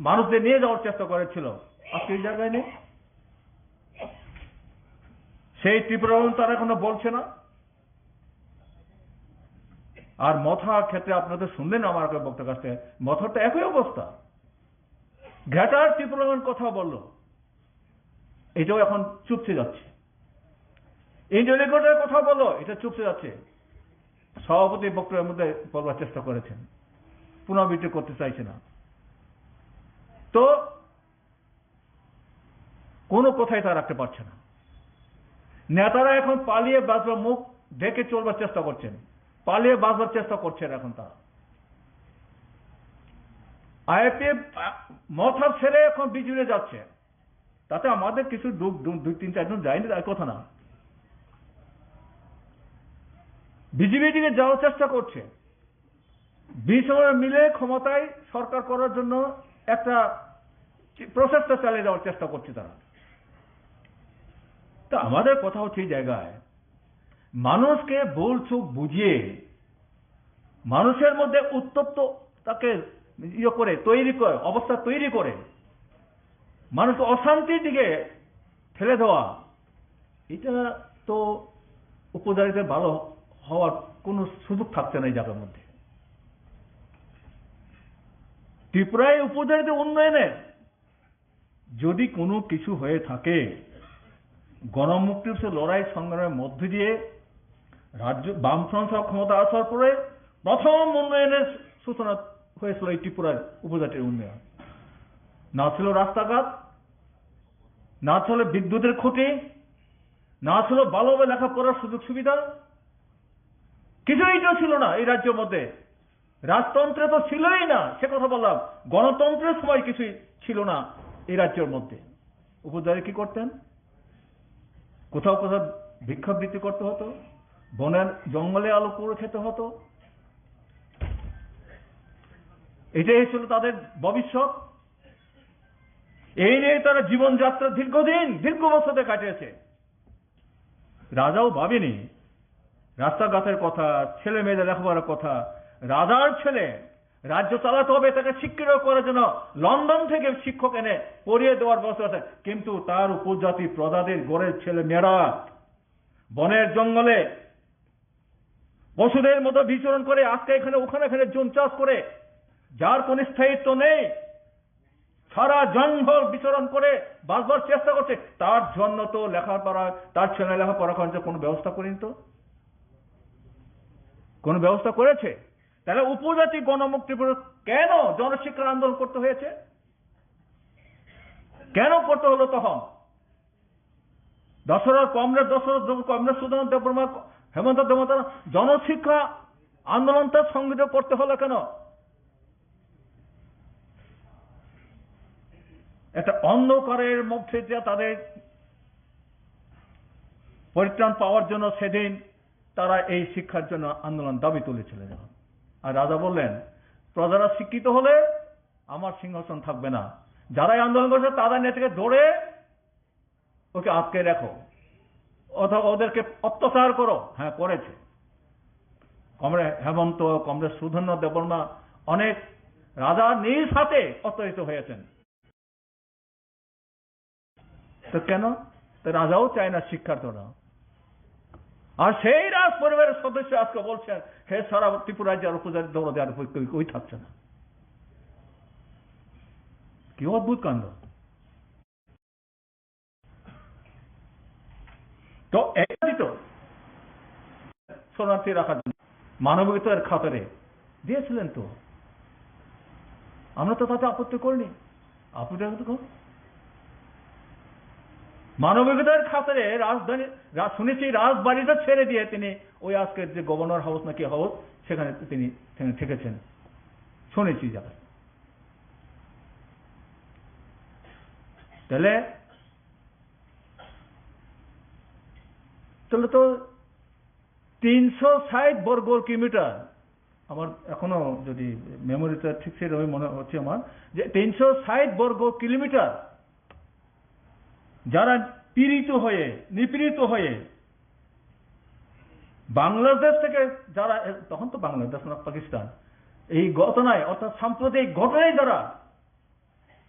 মানুষদের নিয়ে যাওয়ার চেষ্টা করেছিল, আজকে এই জায়গায় নেই। সেই ত্রিপুরাবন তারা এখনো বলছে না। আর মথার ক্ষেত্রে আপনাদের শুনলেন আমার বক্তব্য কাছে, মথারটা একই অবস্থা। ঘাটার ত্রিপুরাবন কথা বলল, এটাও এখন চুপসে যাচ্ছে। ইন্ডিয়ান রেকর্ডের কথা বললো, এটা চুপসে যাচ্ছে। সভাপতি বক্তব্যের মধ্যে বলবার চেষ্টা করেছেন, পুনরাবৃত্তি করতে চাইছে না। তো কোনো কথাই তা রাখতে পারছে না। নেতারা এখন পালিয়ে বাঁচবার, মুখ ঢেকে চলবার চেষ্টা করছেন, পালিয়ে বাঁচবার চেষ্টা করছেন এখন তারা। আইপিএফ মথার ছেড়ে এখন বিজেপি যাচ্ছে, তাতে আমাদের কিছু দুই তিন চারজন যায়নি তার কথা না। বিজেপি দিকে যাওয়ার চেষ্টা করছে, বিশ্বরে মিলে ক্ষমতায় সরকার করার জন্য একটা প্রচেষ্টা চালিয়ে যাওয়ার চেষ্টা করছে তারা। তা আমাদের কথা হচ্ছে এই জায়গায় মানুষকে ভুল চুক বুঝিয়ে মানুষের মধ্যে উত্তপ্ত তাকে করে তৈরি করে, অবস্থা তৈরি করে মানুষকে অশান্তির দিকে ঠেলে দেওয়া, এটা তো উপজাতিদের ভালো হওয়ার কোনো সুযোগ থাকছে না এই জায়গার মধ্যে। ত্রিপুরায় উপজাতিদের উন্নয়নে যদি কোনো কিছু হয়ে থাকে, গণমুক্তির লড়াই সংগ্রামের মধ্য দিয়ে রাজ্য বামফ্রন্ট ক্ষমতা আসার পরে প্রথম উন্নয়নের সূচনা হয়েছিল এই ত্রিপুরার উপজাতির উন্নয়ন। না ছিল রাস্তাঘাট, না ছিল বিদ্যুতের খুঁটি, না ছিল ভালোভাবে লেখাপড়ার সুযোগ সুবিধা, কিছুই তো ছিল না এই রাজ্যের মধ্যে। রাজতন্ত্রে তো ছিলই না, সে কথা বললাম। গণতন্ত্রের সময় কিছুই ছিল না এই রাজ্যের মধ্যে। উপজাতি কি করতেন? কোথাও কোথাও ভিক্ষাবৃত্তি করতে হতো, বনের জঙ্গলে আলো করে খেতে হতো। এটাই ছিল তাদের ভবিষ্যৎ। এই নিয়ে তারা জীবনযাত্রা দীর্ঘ বছরে কাটিয়েছে। রাজাও ভাবেনি রাস্তাঘাটের কথা, ছেলে মেয়েদের লেখাপড়ার কথা। রাজার ছেলে রাজ্য চালাতে হবে, তাকে শিক্ষিত করার জন্য লন্ডন থেকে শিক্ষক এনে পড়িয়ে দেওয়ার ব্যবস্থা আছে। কিন্তু তার উপজাতি প্রজাদের গড়ের ছেলে মেয়েরা বনের জঙ্গলে পশুদের মতো বিচরণ করে, আজকে এখানে ওখানে জুন চাষ করে, যার কোন স্থায়িত্ব নেই, সারা জঙ্গল বিচরণ করে বাঁচবার চেষ্টা করছে। তার জন্য তো লেখাপড়া, তার ছেলে লেখাপড়া করার কোনো ব্যবস্থা করেনি। তো কোন ব্যবস্থা করেছে? তাহলে উপজাতি গণমুক্তি কেন জনশিক্ষার আন্দোলন করতে হয়েছে? কেন করতে হলো তখন? কমরেড সুধানন্দ দেববর্মা, হেমন্ত দেববর্মা জনশিক্ষা আন্দোলনটা সংগঠিত করতে হলো কেন? একটা অন্ধকারের মধ্যে যে তাদের পরিত্রাণ পাওয়ার জন্য সেদিন তারা এই শিক্ষার জন্য আন্দোলন দাবি তুলেছিলেন। আর রাজা বললেন, প্রজারা শিক্ষিত হলে আমার সিংহাসন থাকবে না। যারাই আন্দোলন করছে তারা নিয়ে থেকে ধরে ওকে আটকে রাখো, অথবা ওদেরকে অত্যাচার করো। হ্যাঁ, করেছে। কমরেড হেমন্ত, কমরেড সুধন্য দেববর্মা, অনেক রাজা নিজ হাতে অত্যাচারিত হয়েছেন। তো কেন? তো রাজাও চায় না শিক্ষার্থীরা। আর সেই রাজ পরিবারের সদস্য আজকে বলছেন হে সারা ত্রিপুরা রাজ্যের উপজাতি দৌড় দেওয়ার কই থাকছে না। কি অদ্ভুত কাণ্ড। তো এই তো শরণার্থী রাখার জন্য মানবিকতার খাতারে দিয়েছিলেন, তো আমরা তো তাতে আপত্তি করিনি। আপত্তি করুন, মানবিকতার খাতারে রাজধানী শুনেছি রাজবাড়িটা ছেড়ে দিয়ে তিনি ওই আজকের যে গভর্নর হাউস নাকি হাউস সেখানে তিনি থেকেছেন শুনেছি যাবে। তাহলে তো 360 বর্গ কিলোমিটার, আমার এখনো যদি মেমোরিটা ঠিক সেভাবে মনে হচ্ছে আমার যে 360 বর্গ কিলোমিটার যারা নিপীড়িত হয়ে বাংলাদেশ থেকে যারা, তখন তো বাংলাদেশ না পাকিস্তান, এই ঘটনায় অর্থাৎ সাম্প্রদায়িক ঘটনায় যারা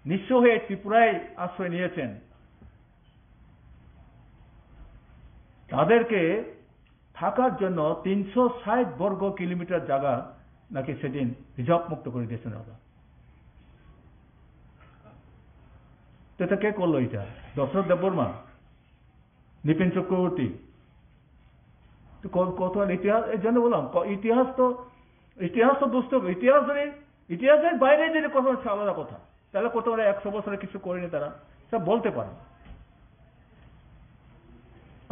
নিঃস্ব হয়ে ত্রিপুরায় আশ্রয় নিয়েছেন তাদেরকে থাকার জন্য 360 বর্গ কিলোমিটার জায়গা নাকি সেদিন রিজার্ভ মুক্ত করে দিয়েছেন ওরা। তো এটা কে করলো? এটা দশরথ দেববর্মা, নিপিন চক্রবর্তী। তো কত ইতিহাস, এর জন্য বললাম ইতিহাস তো বুঝতে হবে। ইতিহাসের বাইরে যদি কথা হচ্ছে আলাদা কথা, তাহলে কত 100 বছরে কিছু করেনি তারা, সব বলতে পারে।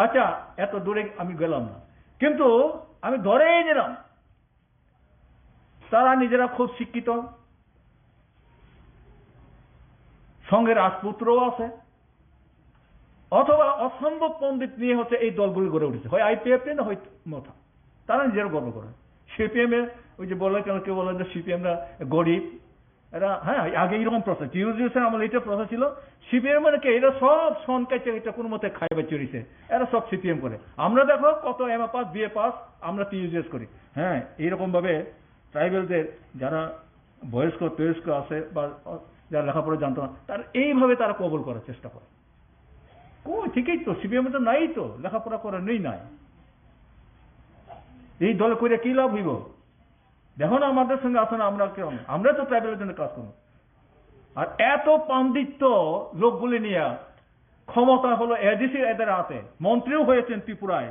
আচ্ছা, এত দূরে আমি গেলাম না, কিন্তু আমি ধরেই নিলাম তারা নিজেরা খুব শিক্ষিত, সঙ্গে রাজপুত্রও আছে, অথবা অসম্ভব পণ্ডিত নিয়ে হচ্ছে এই দলগুলি গড়ে উঠেছে, হয় আইপিএফ না হয় মোটা। তারা নিজেরা গর্ব করে। সিপিএম এ ওই যে বলে কেউ বলে যে সিপিএমরা গরিব, এরা হ্যাঁ আগে এইরকম প্রসেস টিউজিউসের আমলে এটা প্রসেস ছিল। সিপিএম মানে কি, এরা সব সনকাইতে এটা কোনো মতে খাইবে চড়িছে, এরা সব সিপিএম করে। আমরা দেখো কত এমএ পাস বিএ পাস আমরা টিউজিএস করি। হ্যাঁ, এইরকম ভাবে ট্রাইবেলদের যারা বয়স্ক আছে বা যারা লেখাপড়া জানতো না, তার এইভাবে তারা কবল করার চেষ্টা করে। ঠিকই তো, সিপিএম তো নাই, তো লেখাপড়া করার নাই। এই দলে করে কি লাভ হইব? দেখো না আমাদের সঙ্গে আসো না, আমরা তো ট্রাইবেলের জন্য কাজ করবো। আর এত পাণ্ডিত্য লোকগুলি নিয়ে ক্ষমতা হলো এডিসি এদের হাতে, মন্ত্রীও হয়েছেন ত্রিপুরায়,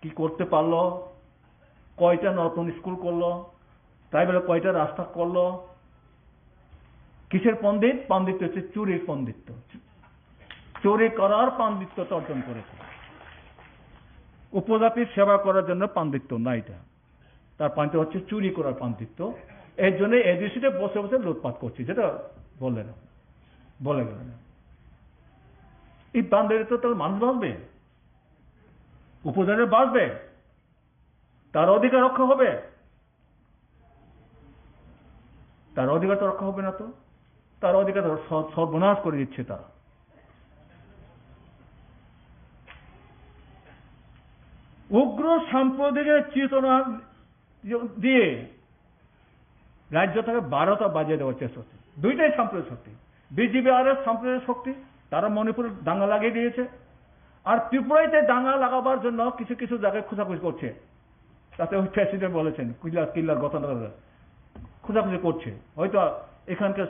কি করতে পারলো? কয়টা নতুন স্কুল করলো, ট্রাইবেলে কয়টা রাস্তা করলো? কিসের পণ্ডিত? পাণ্ডিত্য হচ্ছে চুরির পণ্ডিত্য, চুরি করার পাণ্ডিত্য অর্জন করেছে। উপজাতির সেবা করার জন্য পাণ্ডিত্য না, এটা তার পাণ্ডিত্য হচ্ছে চুরি করার পাণ্ডিত্য। এর জন্য এডিসিতে বসে বসে লুটপাট করছে, যেটা বলে গেলেন। এই পাণ্ডিত্য তার মানুষ বাঁচবে, উপজাতি বাঁচবে, তার অধিকার রক্ষা হবে? তার অধিকার তো রক্ষা হবে না, তো তার অধিকার সর্বনাশ করে দিচ্ছে তারা। উগ্র সাম্প্রদায়িক চেতনা দিয়ে রাজ্য থেকে 12টা বাজিয়ে দেওয়ার চেষ্টা হচ্ছে। দুইটাই সাম্প্রদায়িক শক্তি, বিজেপি আর সাম্প্রদায়িক শক্তি, তারা মণিপুরে দাঙ্গা লাগিয়ে দিয়েছে। আর ত্রিপুরাইতে দাঙ্গা লাগাবার জন্য কিছু কিছু জায়গায় খোঁজাখুঁজি করছে। তাতে ওই প্রেসিডেন্ট বলেছেন কিল্লার ঘটনা খোঁজাখুঁজি করছে, হয়তো এখানকার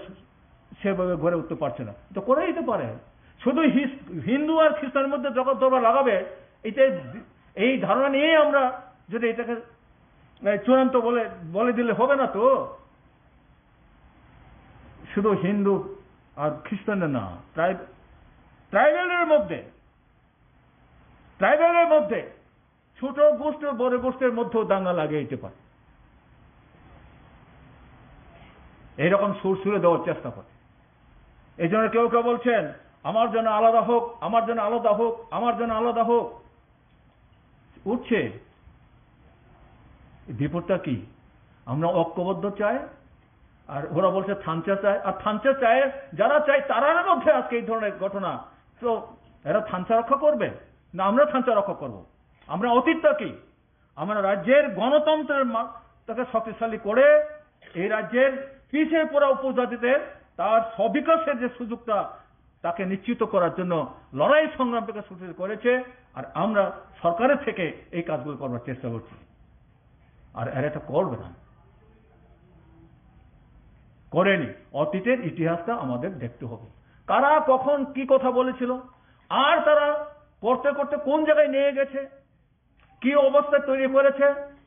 সেভাবে গড়ে উঠতে পারছে না, তো করে দিতে পারে। শুধু হিন্দু আর খ্রিস্টানের মধ্যে জগৎ দরবার লাগাবে, এই ধারণা নিয়েই আমরা যদি এটাকে চূড়ান্ত বলে দিলে হবে না। তো শুধু হিন্দু আর খ্রিস্টানের না, ট্রাইবেলের মধ্যে ছোট গোষ্ঠীর বড় গোষ্ঠীর মধ্যেও দাঙ্গা লাগিয়ে দিতে পারে। এইরকম সুর সুরে দেওয়ার চেষ্টা করে। এই জন্য কেউ কেউ বলছেন আমার জন্য আলাদা হোক, আমার জন্য আলাদা হোক, আমার জন্য আলাদা হোক। উঠছে বিপদটা কি? আমরা ঐক্যবদ্ধ চাই, আর ওরা বলছে থানচা চায়। আর থানচা চায় যারা চায় তারার মধ্যে আজকে এই ধরনের ঘটনা। তো এরা থানচা রক্ষা করবে না আমরা থানচা রক্ষা করব? আমরা অতীতটা কি? আমরা রাজ্যের গণতন্ত্রের তাকে শক্তিশালী করে এই রাজ্যের পিছিয়ে পড়া উপজাতিদের তার সবিকাশের যে সুযোগটা তাকে নিশ্চিত করার জন্য লড়াই সংগ্রাম থেকে শুরু করেছে, আর আমরা সরকারের থেকে এই কাজগুলো করবার চেষ্টা করছি। আর এরা এটা করবে না, করেনি। অতীতের ইতিহাসটা আমাদের দেখতে হবে, কারা কখন কি কথা বলেছিল, আর তারা করতে করতে কোন জায়গায় নিয়ে গেছে, কি অবস্থা তৈরি করেছে।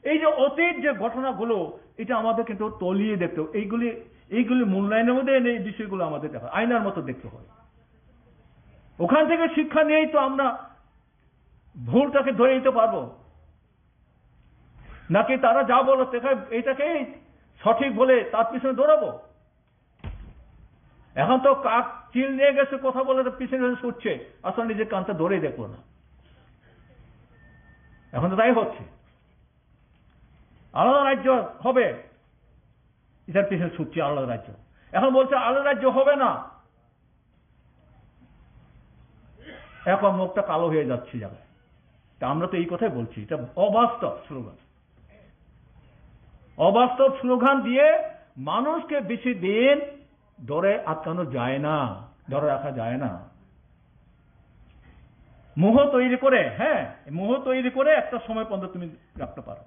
এই যে অতীত যে ঘটনাগুলো, এটা আমাদের কিন্তু তলিয়ে দেখতে হবে। এইগুলি মূল্যায়নের মধ্যে এই বিষয়গুলো আমাদের দেখা আয়নার মতো দেখতে হয়। ওখান থেকে শিক্ষা নিয়েই তো আমরা ভুলটাকে ধরে নিতে পারবো, নাকি তারা যা বলো এইটাকেই সঠিক বলে তার পিছনে দৌড়াবো। এখন তো কাক চিল নিয়ে গেছে কথা বলে তো পিছনে ছুটছে, আসলে নিজের কানটা ধরেই দেখলো না। এখন তো তাই হচ্ছে, আলাদা রাজ্য হবে এটার পিছনে ছুটছে, আলাদা রাজ্য। এখন বলছে আলাদা রাজ্য হবে না, এখন মুখটা কালো হয়ে যাচ্ছে জায়গায়। তা আমরা তো এই কথাই বলছি, এটা অবাস্তব স্লোগান। অবাস্তব স্লোগান দিয়ে মানুষকে বেশি দিন ধরে আটকানো যায় না, ধরে রাখা যায় না। মোহ তৈরি করে, হ্যাঁ, মোহ তৈরি করে একটা সময় পর্যন্ত তুমি রাখতে পারো,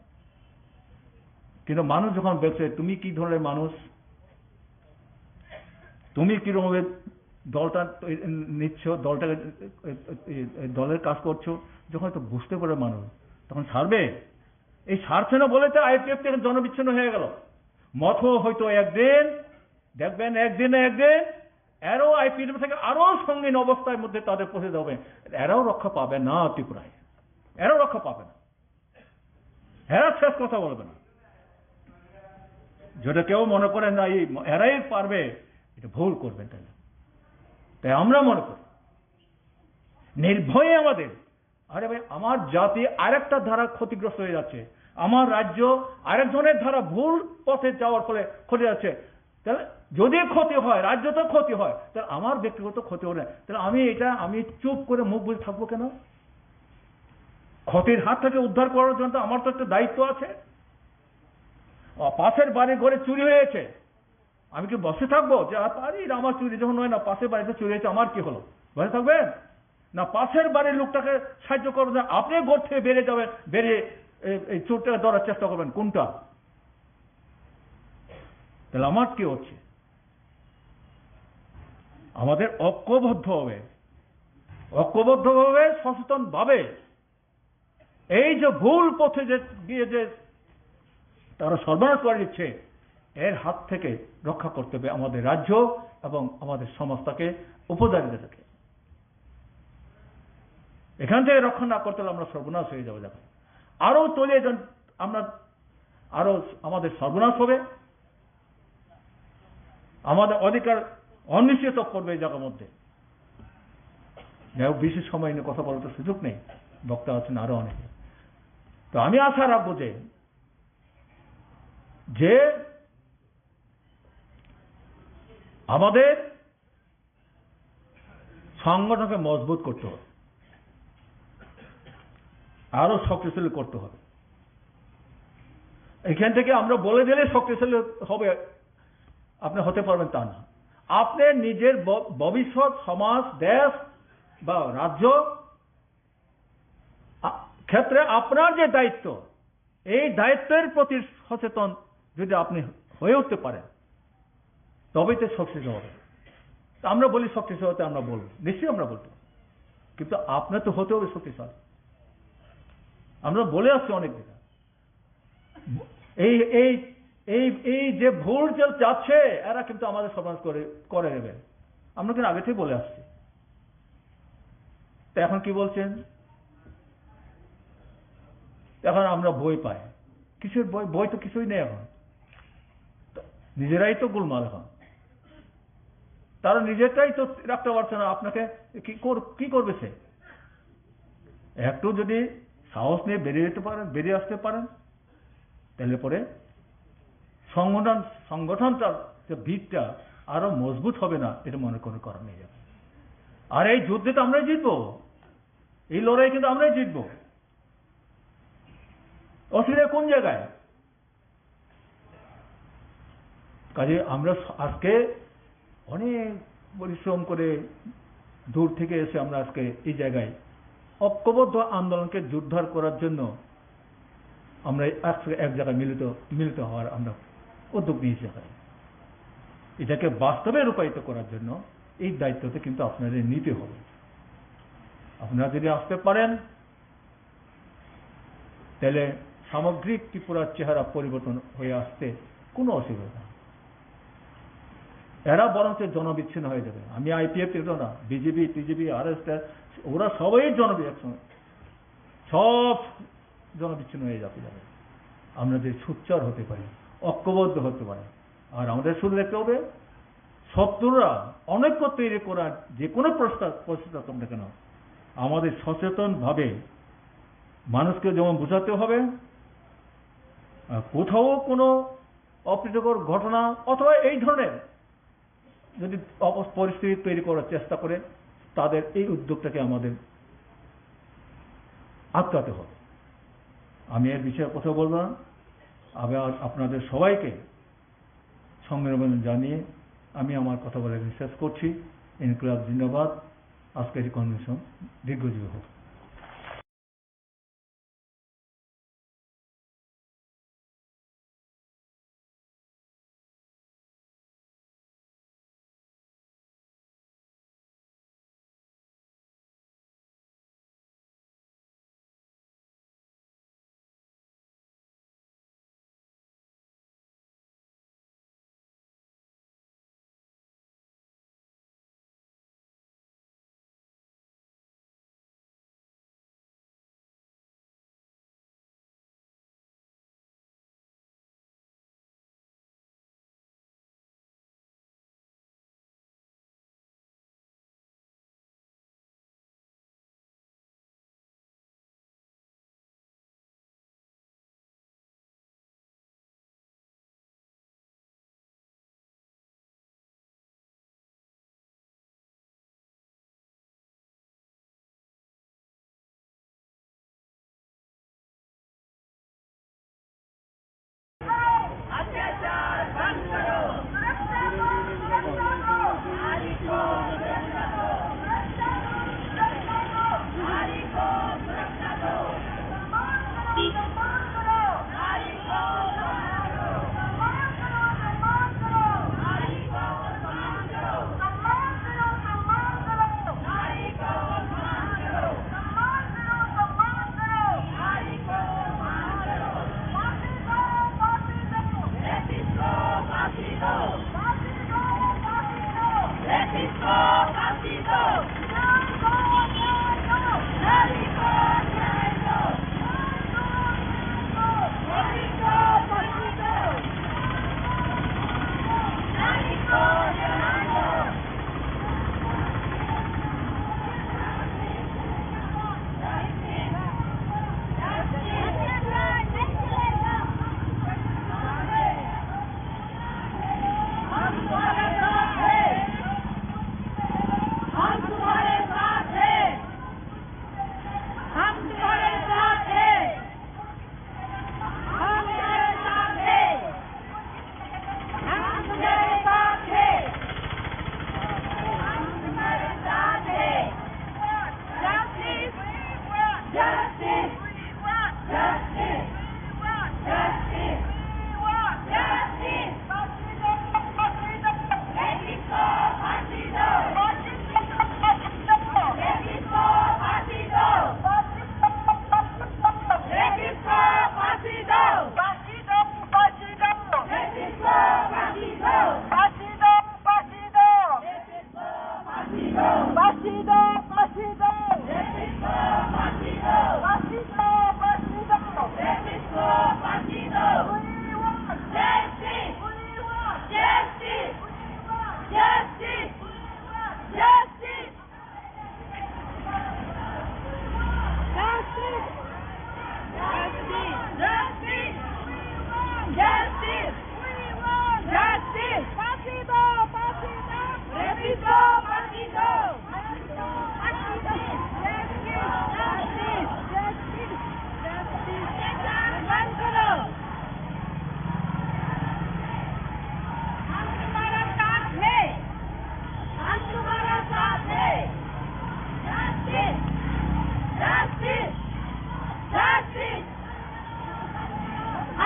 কিন্তু মানুষ যখন বেঁচে, তুমি কি ধরনের মানুষ, তুমি কিরকম দলটা নিচ্ছ, দলটাকে দলের কাজ করছো, যখন তো বুঝতে পারে মানুষ, তখন ছাড়বে। এই ছাড়ছে না বলে তো আইপিএফ থেকে জনবিচ্ছিন্ন হয়ে গেল। মত হয়তো একদিন দেখবেন, একদিন এরাও আইপিএফ থেকে আরো সঙ্গীন অবস্থার মধ্যে তাদের পৌঁছে যাবে, এরাও রক্ষা পাবে না ত্রিপুরায়, এরাও রক্ষা পাবে না, এরা শেষ কথা বলবে না। যেটা কেউ মনে করেন না এরাই পারবে, এটা ভুল করবেন। তাই আমরা মনে করি নির্ভয়ে আমাদের, আরে ভাই আমার জাতি আরেকটা ধারা ক্ষতিগ্রস্ত হয়ে যাচ্ছে, আমার রাজ্য আরেকজনের ধারা ভুল পথে যাওয়ার ফলে ক্ষতি যাচ্ছে। তাহলে যদি ক্ষতি হয়, রাজ্য তো ক্ষতি হয়, তাহলে আমার ব্যক্তিগত ক্ষতি হলে তাহলে আমি চুপ করে মুখ বুঝে থাকবো কেন? ক্ষতির হাত থেকে উদ্ধার করার জন্য আমার তো একটা দায়িত্ব আছে। পাশের বাড়ি ঘরে চুরি হয়েছে, আমি কি বসে থাকবো যে আমার চুরি যখন হয় না, পাশের বাড়িতে চুরি হয়েছে, আমার কি হলো, বসে থাকবেন না? পাশের বাড়ির লোকটাকে সাহায্য করবেন, আপনি ঘর থেকে বেরিয়ে যাবেন, বেরিয়ে এই চোরটাকে ধরার চেষ্টা করবেন, কোনটা? তাহলে আমার কি হচ্ছে? আমাদের ঐক্যবদ্ধভাবে সচেতন ভাবে এই যে ভুল পথে যে গিয়ে যে তারা সর্বনাশ করে দিচ্ছে, এর হাত থেকে রক্ষা করতে হবে আমাদের রাজ্য এবং আমাদের সমাজটাকে, উপজাতিদেরকে। এখান থেকে রক্ষা না করতে হলে আমরা সর্বনাশ হয়ে যাবো। দেখো আরো তলিয়ে আমরা আরো আমাদের সর্বনাশ হবে, আমাদের অধিকার অনিশ্চিত করবে এই জায়গার মধ্যে। বেশি সময় নিয়ে কথা বলার তো সুযোগ নেই, বক্তা আছেন আরো অনেকে। তো আমি আশা রাখবো যে আমাদের সংগঠনকে মজবুত করতে হবে, আরো শক্তিশালী করতে হবে। এখান থেকে আমরা বলে দিলে শক্তিশালী হবে আপনি হতে পারবেন তা না। আপনি নিজের ভবিষ্যৎ, সমাজ, দেশ বা রাজ্য ক্ষেত্রে আপনার যে দায়িত্ব, এই দায়িত্বের প্রতি সচেতন যদি আপনি হয়ে উঠতে পারেন, তবেই তো শক্তিশালী হবে। আমরা বলি শক্তিশালী হতে, আমরা বলবো, নিশ্চয়ই আমরা বলবো, কিন্তু আপনার তো হতে হবে শক্তিশালী। আমরা বলে আসছি অনেক দিন, এই যে ভুল যাচ্ছে, এরা কিন্তু আমাদের সমাজ করে নেবে, আমরা কিন্তু আগে থেকে বলে আসছি। তো এখন কি বলছেন? এখন আমরা বই পাই, কিসের বই? বই তো কিছুই নেই এখন, নিজেরাই তো গোলমাল। এখন তারা নিজেরটাই তো রাখতে পারছে না, আপনাকে কি করবে সে? একটু যদি সাহস নিয়ে বেরিয়ে আসতে পারেন, তাহলে পরে সংগঠনটার যে ভিতটা আরো মজবুত হবে না, এটা মনে করার নেই। আর এই যুদ্ধে তো আমরাই জিতবো, এই লড়াই কিন্তু আমরাই জিতবো। অসুবিধা কোন জায়গায়? কাজে আমরা আজকে অনেক পরিশ্রম করে দূর থেকে এসে আমরা আজকে এই জায়গায় ঐক্যবদ্ধ আন্দোলনকে জোরদার করার জন্য আমরা আজকে এক জায়গায় মিলিত হওয়ার আমরা উদ্যোগ নিয়েছি। এটাকে বাস্তবে রূপায়িত করার জন্য এই দায়িত্বটা কিন্তু আপনাদের নিতে হবে। আপনারা যদি আসতে পারেন তাহলে সামগ্রিক ত্রিপুরার চেহারা পরিবর্তন হয়ে আসতে কোনো অসুবিধা নেই। এরা বরঞ্চ জনবিচ্ছিন্ন হয়ে যাবে। আমি আইপিএফ এটাও না, বিজেপি টিজেপি আরএসএস ওরা সবাই সব জনবিচ্ছিন্ন হয়ে যাবে। আমরা যে সোচ্চার হতে পারি, ঐক্যবদ্ধ হতে পারি। আর আমাদের শুধু দেখতে হবে শত্রুরা অনৈক্য তৈরি করার যে কোনো প্রস্তাব থাকুক না কেন আমাদের সচেতনভাবে মানুষকে যেমন বোঝাতে হবে, কোথাও কোনো অপ্রীতিকর ঘটনা অথবা এই ধরনের যদি পরিস্থিতি তৈরি করার চেষ্টা করে তাদের এই উদ্যোগটাকে আমাদের আটকাতে হবে। আমি এর বিষয়ে কথা বলবো না। আবার আপনাদের সবাইকে সম্মেলন জানিয়ে আমি আমার কথা বলে শেষ করছি। ইনকিলাব জিন্দাবাদ। আজকের কনভেনশন দীর্ঘজীবী হোক।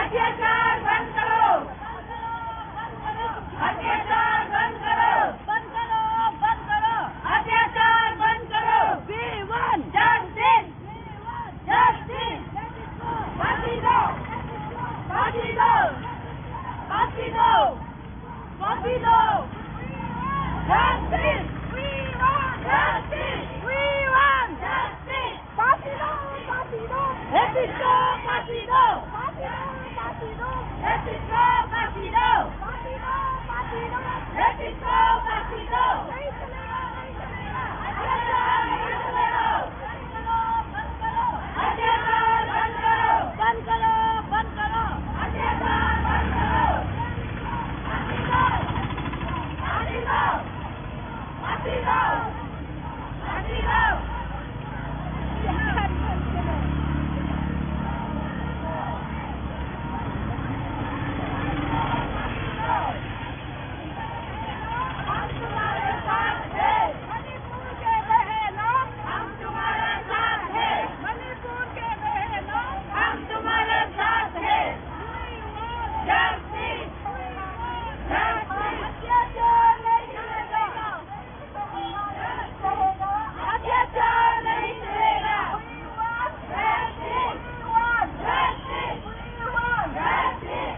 अत्याचार बंद करो, अत्याचार बंद करो, बंद करो, बंद करो, अत्याचार बंद करो। We want justice, justice, फांसी दो, फांसी दो, फांसी दो, फांसी दो, justice, we want justice, we want justice, फांसी दो, फांसी दो, रेपिस्ट को फांसी दो, फांसी दो, फांसी दो, रेपिस्ट को फांसी दो, फांसी दो, फांसी दो, रेपिस्ट को फांसी दो, नहीं चलेगा, नहीं चलेगा, अत्याचार नहीं चलेगा, बंद करो, अत्याचार बंद करो, बंद करो, बंद करो, अत्याचार बंद करो, फांसी दो, फांसी दो, फांसी दो, फांसी दो। हम तुम्हारे साथ हैं, मणिपुर के बहनों, हम तुम्हारे साथ हैं, मणिपुर के बहनों, हम तुम्हारे साथ हैं। Justice, justice, अत्याचार नहीं चलेगा, अत्याचार नहीं चलेगा। Justice, justice, justice,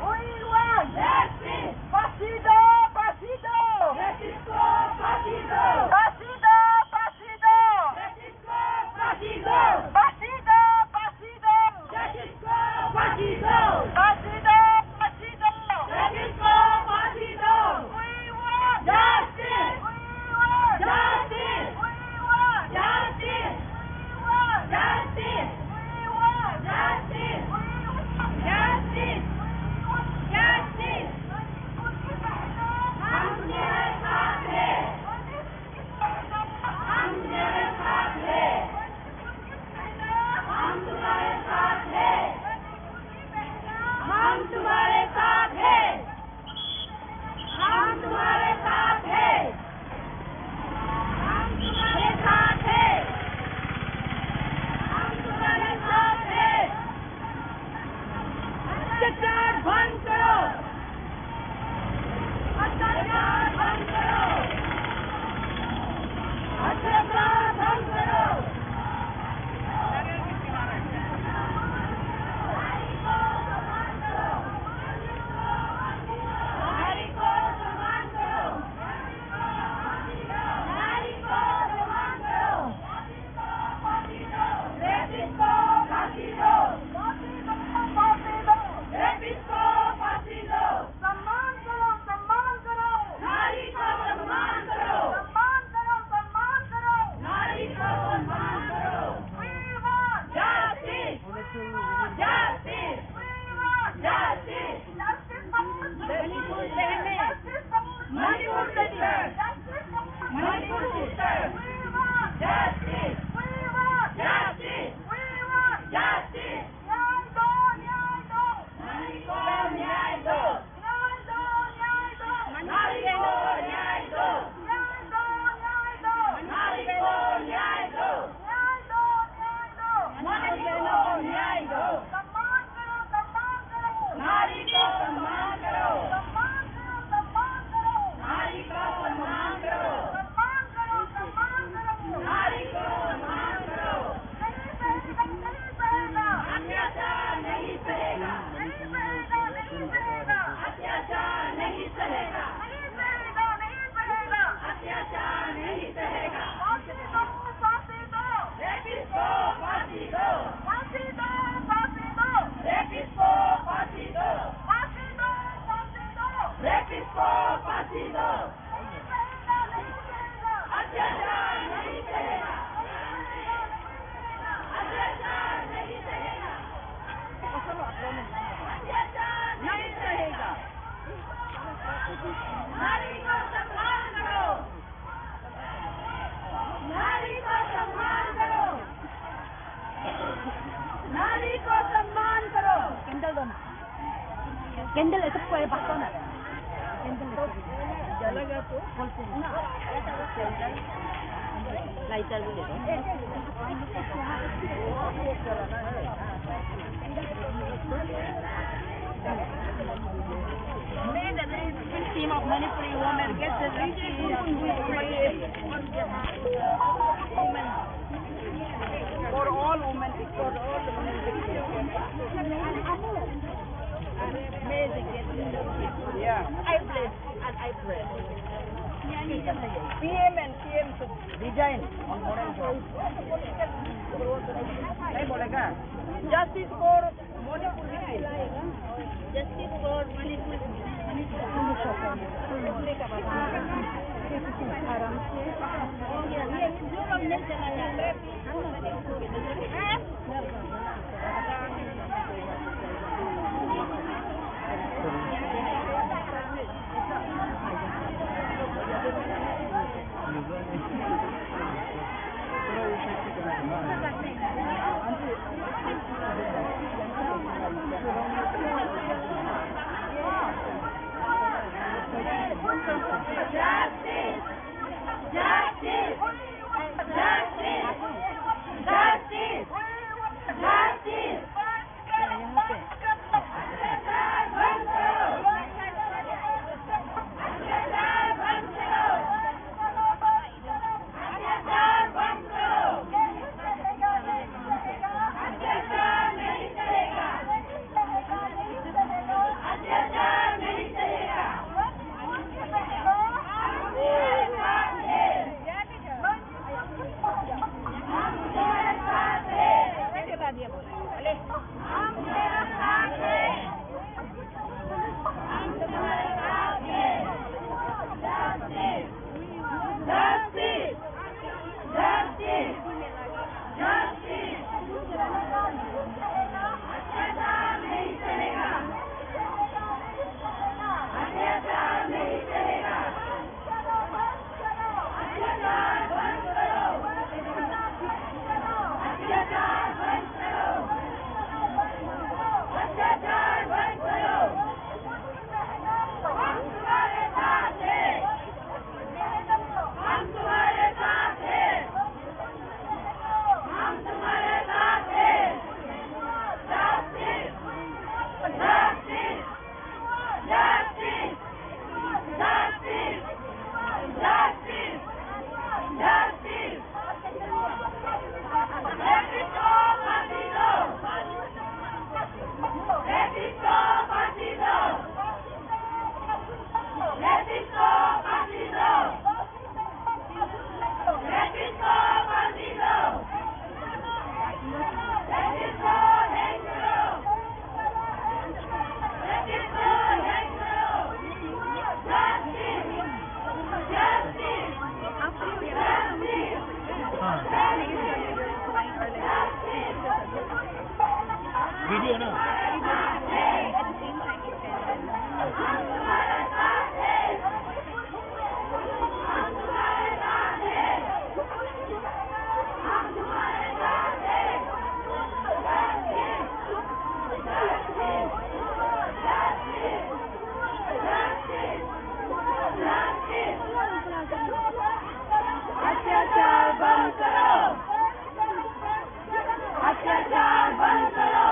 फांसी दो, फांसी दो, रेपिस्ट को फांसी दो, फांसी दो, फांसी दो, रेपिस्ट को फांसी दो, फांसी दो, फांसी दो, रेपिस्ट को फांसी दो, फांसी दो, फांसी दो, रेपिस्ट को फांसी दो। We want justice, we want justice, we want justice, we want justice, we want justice, we want justice, justice। हम तेरे साथ हैं, हम तेरे साथ हैं, हम तुम्हारे साथ हैं, हम तुम्हारे साथ हैं, हम तुम्हारे साथ हैं, हम तुम्हारे साथ हैं, हम तुम्हारे साथ हैं। अत्याचार बंद करो, अत्याचार बंद करो, अत्याचार बंद करो। नारी को सम्मान करो, नारी को सम्मान करो, नारी को सम्मान करो, रेपिस्ट को फांसी दो, फांसी दो, फांसी दो, रेपिस्ट को फांसी दो। सम्मान करो, सम्मान करो, नारी को सम्मान करो, सम्मान करो, सम्मान करो, नारी को सम्मान करो। We want justice, justice, we want justice, justice for Manipur बहनें, Manipur sister, Manipur sister, we want justice, we want justice, we want justice। न्याय दो, न्याय दो, नारी को न्याय दो, न्याय दो, न्याय दो, नारी को न्याय दो, न्याय दो, न्याय दो, नारी को न्याय दो, न्याय दो, न्याय दो, नारी को न्याय दो। सम्मान करो, सम्मान करो, नारी को सम्मान करो, सम्मान करो, सम्मान करो, नारी को सम्मान करो, सम्मान करो, सम्मान करो, नारी को सम्मान करो। नहीं सहेगा, नहीं सहेगा, अत्याचार नहीं सहेगा, नहीं सहेगा, नहीं सहेगा, अत्याचार नहीं सहेगा, नहीं सहेगा, नहीं सहेगा, अत्याचार नहीं सहेगा। फांसी दो, फांसी दो, रेपिस्ट को फांसी दो, फांसी दो, फांसी दो, रेपिस्ट को फांसी दो, फांसी दो, फांसी दो, रेपिस्ट को फांसी दो। नहीं सहेगा, नहीं सहेगा, अत्याचार नहीं सहेगा, अत्याचार नहीं सहेगा, अत्याचार नहीं सहेगा। नारी को सम्मान करो, नारी को सम्मान करो, नारी को सम्मान करो। कैंडल दो ना, कैंडल ऐसे कोई बात ना, कैंडल जलेगा तो बोलते हैं ना, लाइटर भी ले दो। Manipuri women get the women. For all women, for all the women. Amazing. Yeah. I bless and I pray. PM and CM should resign on moral grounds. नहीं बोलेगा? Justice for Manipur. Justice for Manipur. आराम से ये जो लोग नहीं चला जाते वीडियो ना अत्याचार बंद करो, अत्याचार बंद करो,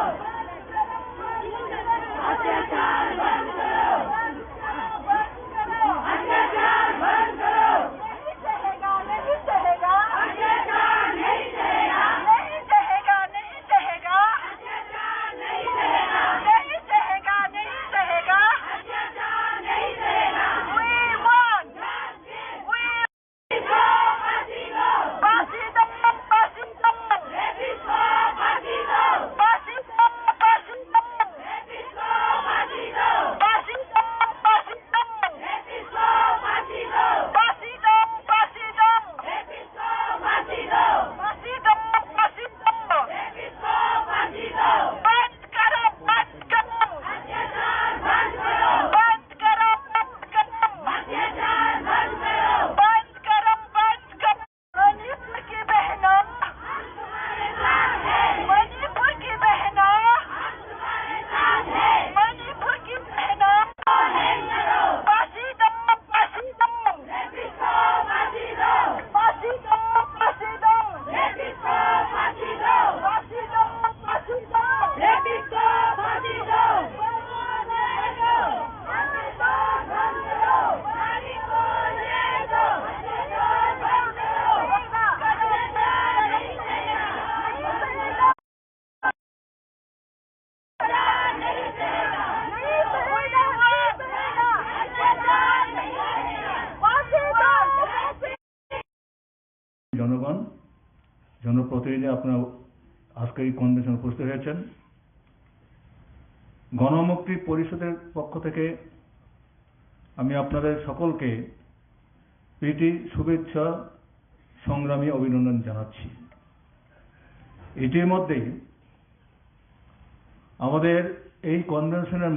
अत्याचार बंद करो। জনপ্রতিনিধি আপনারা আজকে এই কনভেনশনে উপস্থিত হয়েছেন। গণমুক্তি পরিষদের পক্ষ থেকে আমি আপনাদের সকলকে প্রীতি শুভেচ্ছা সংগ্রামী অভিনন্দন জানাচ্ছি। ইতিমধ্যেই আমাদের এই কনভেনশনের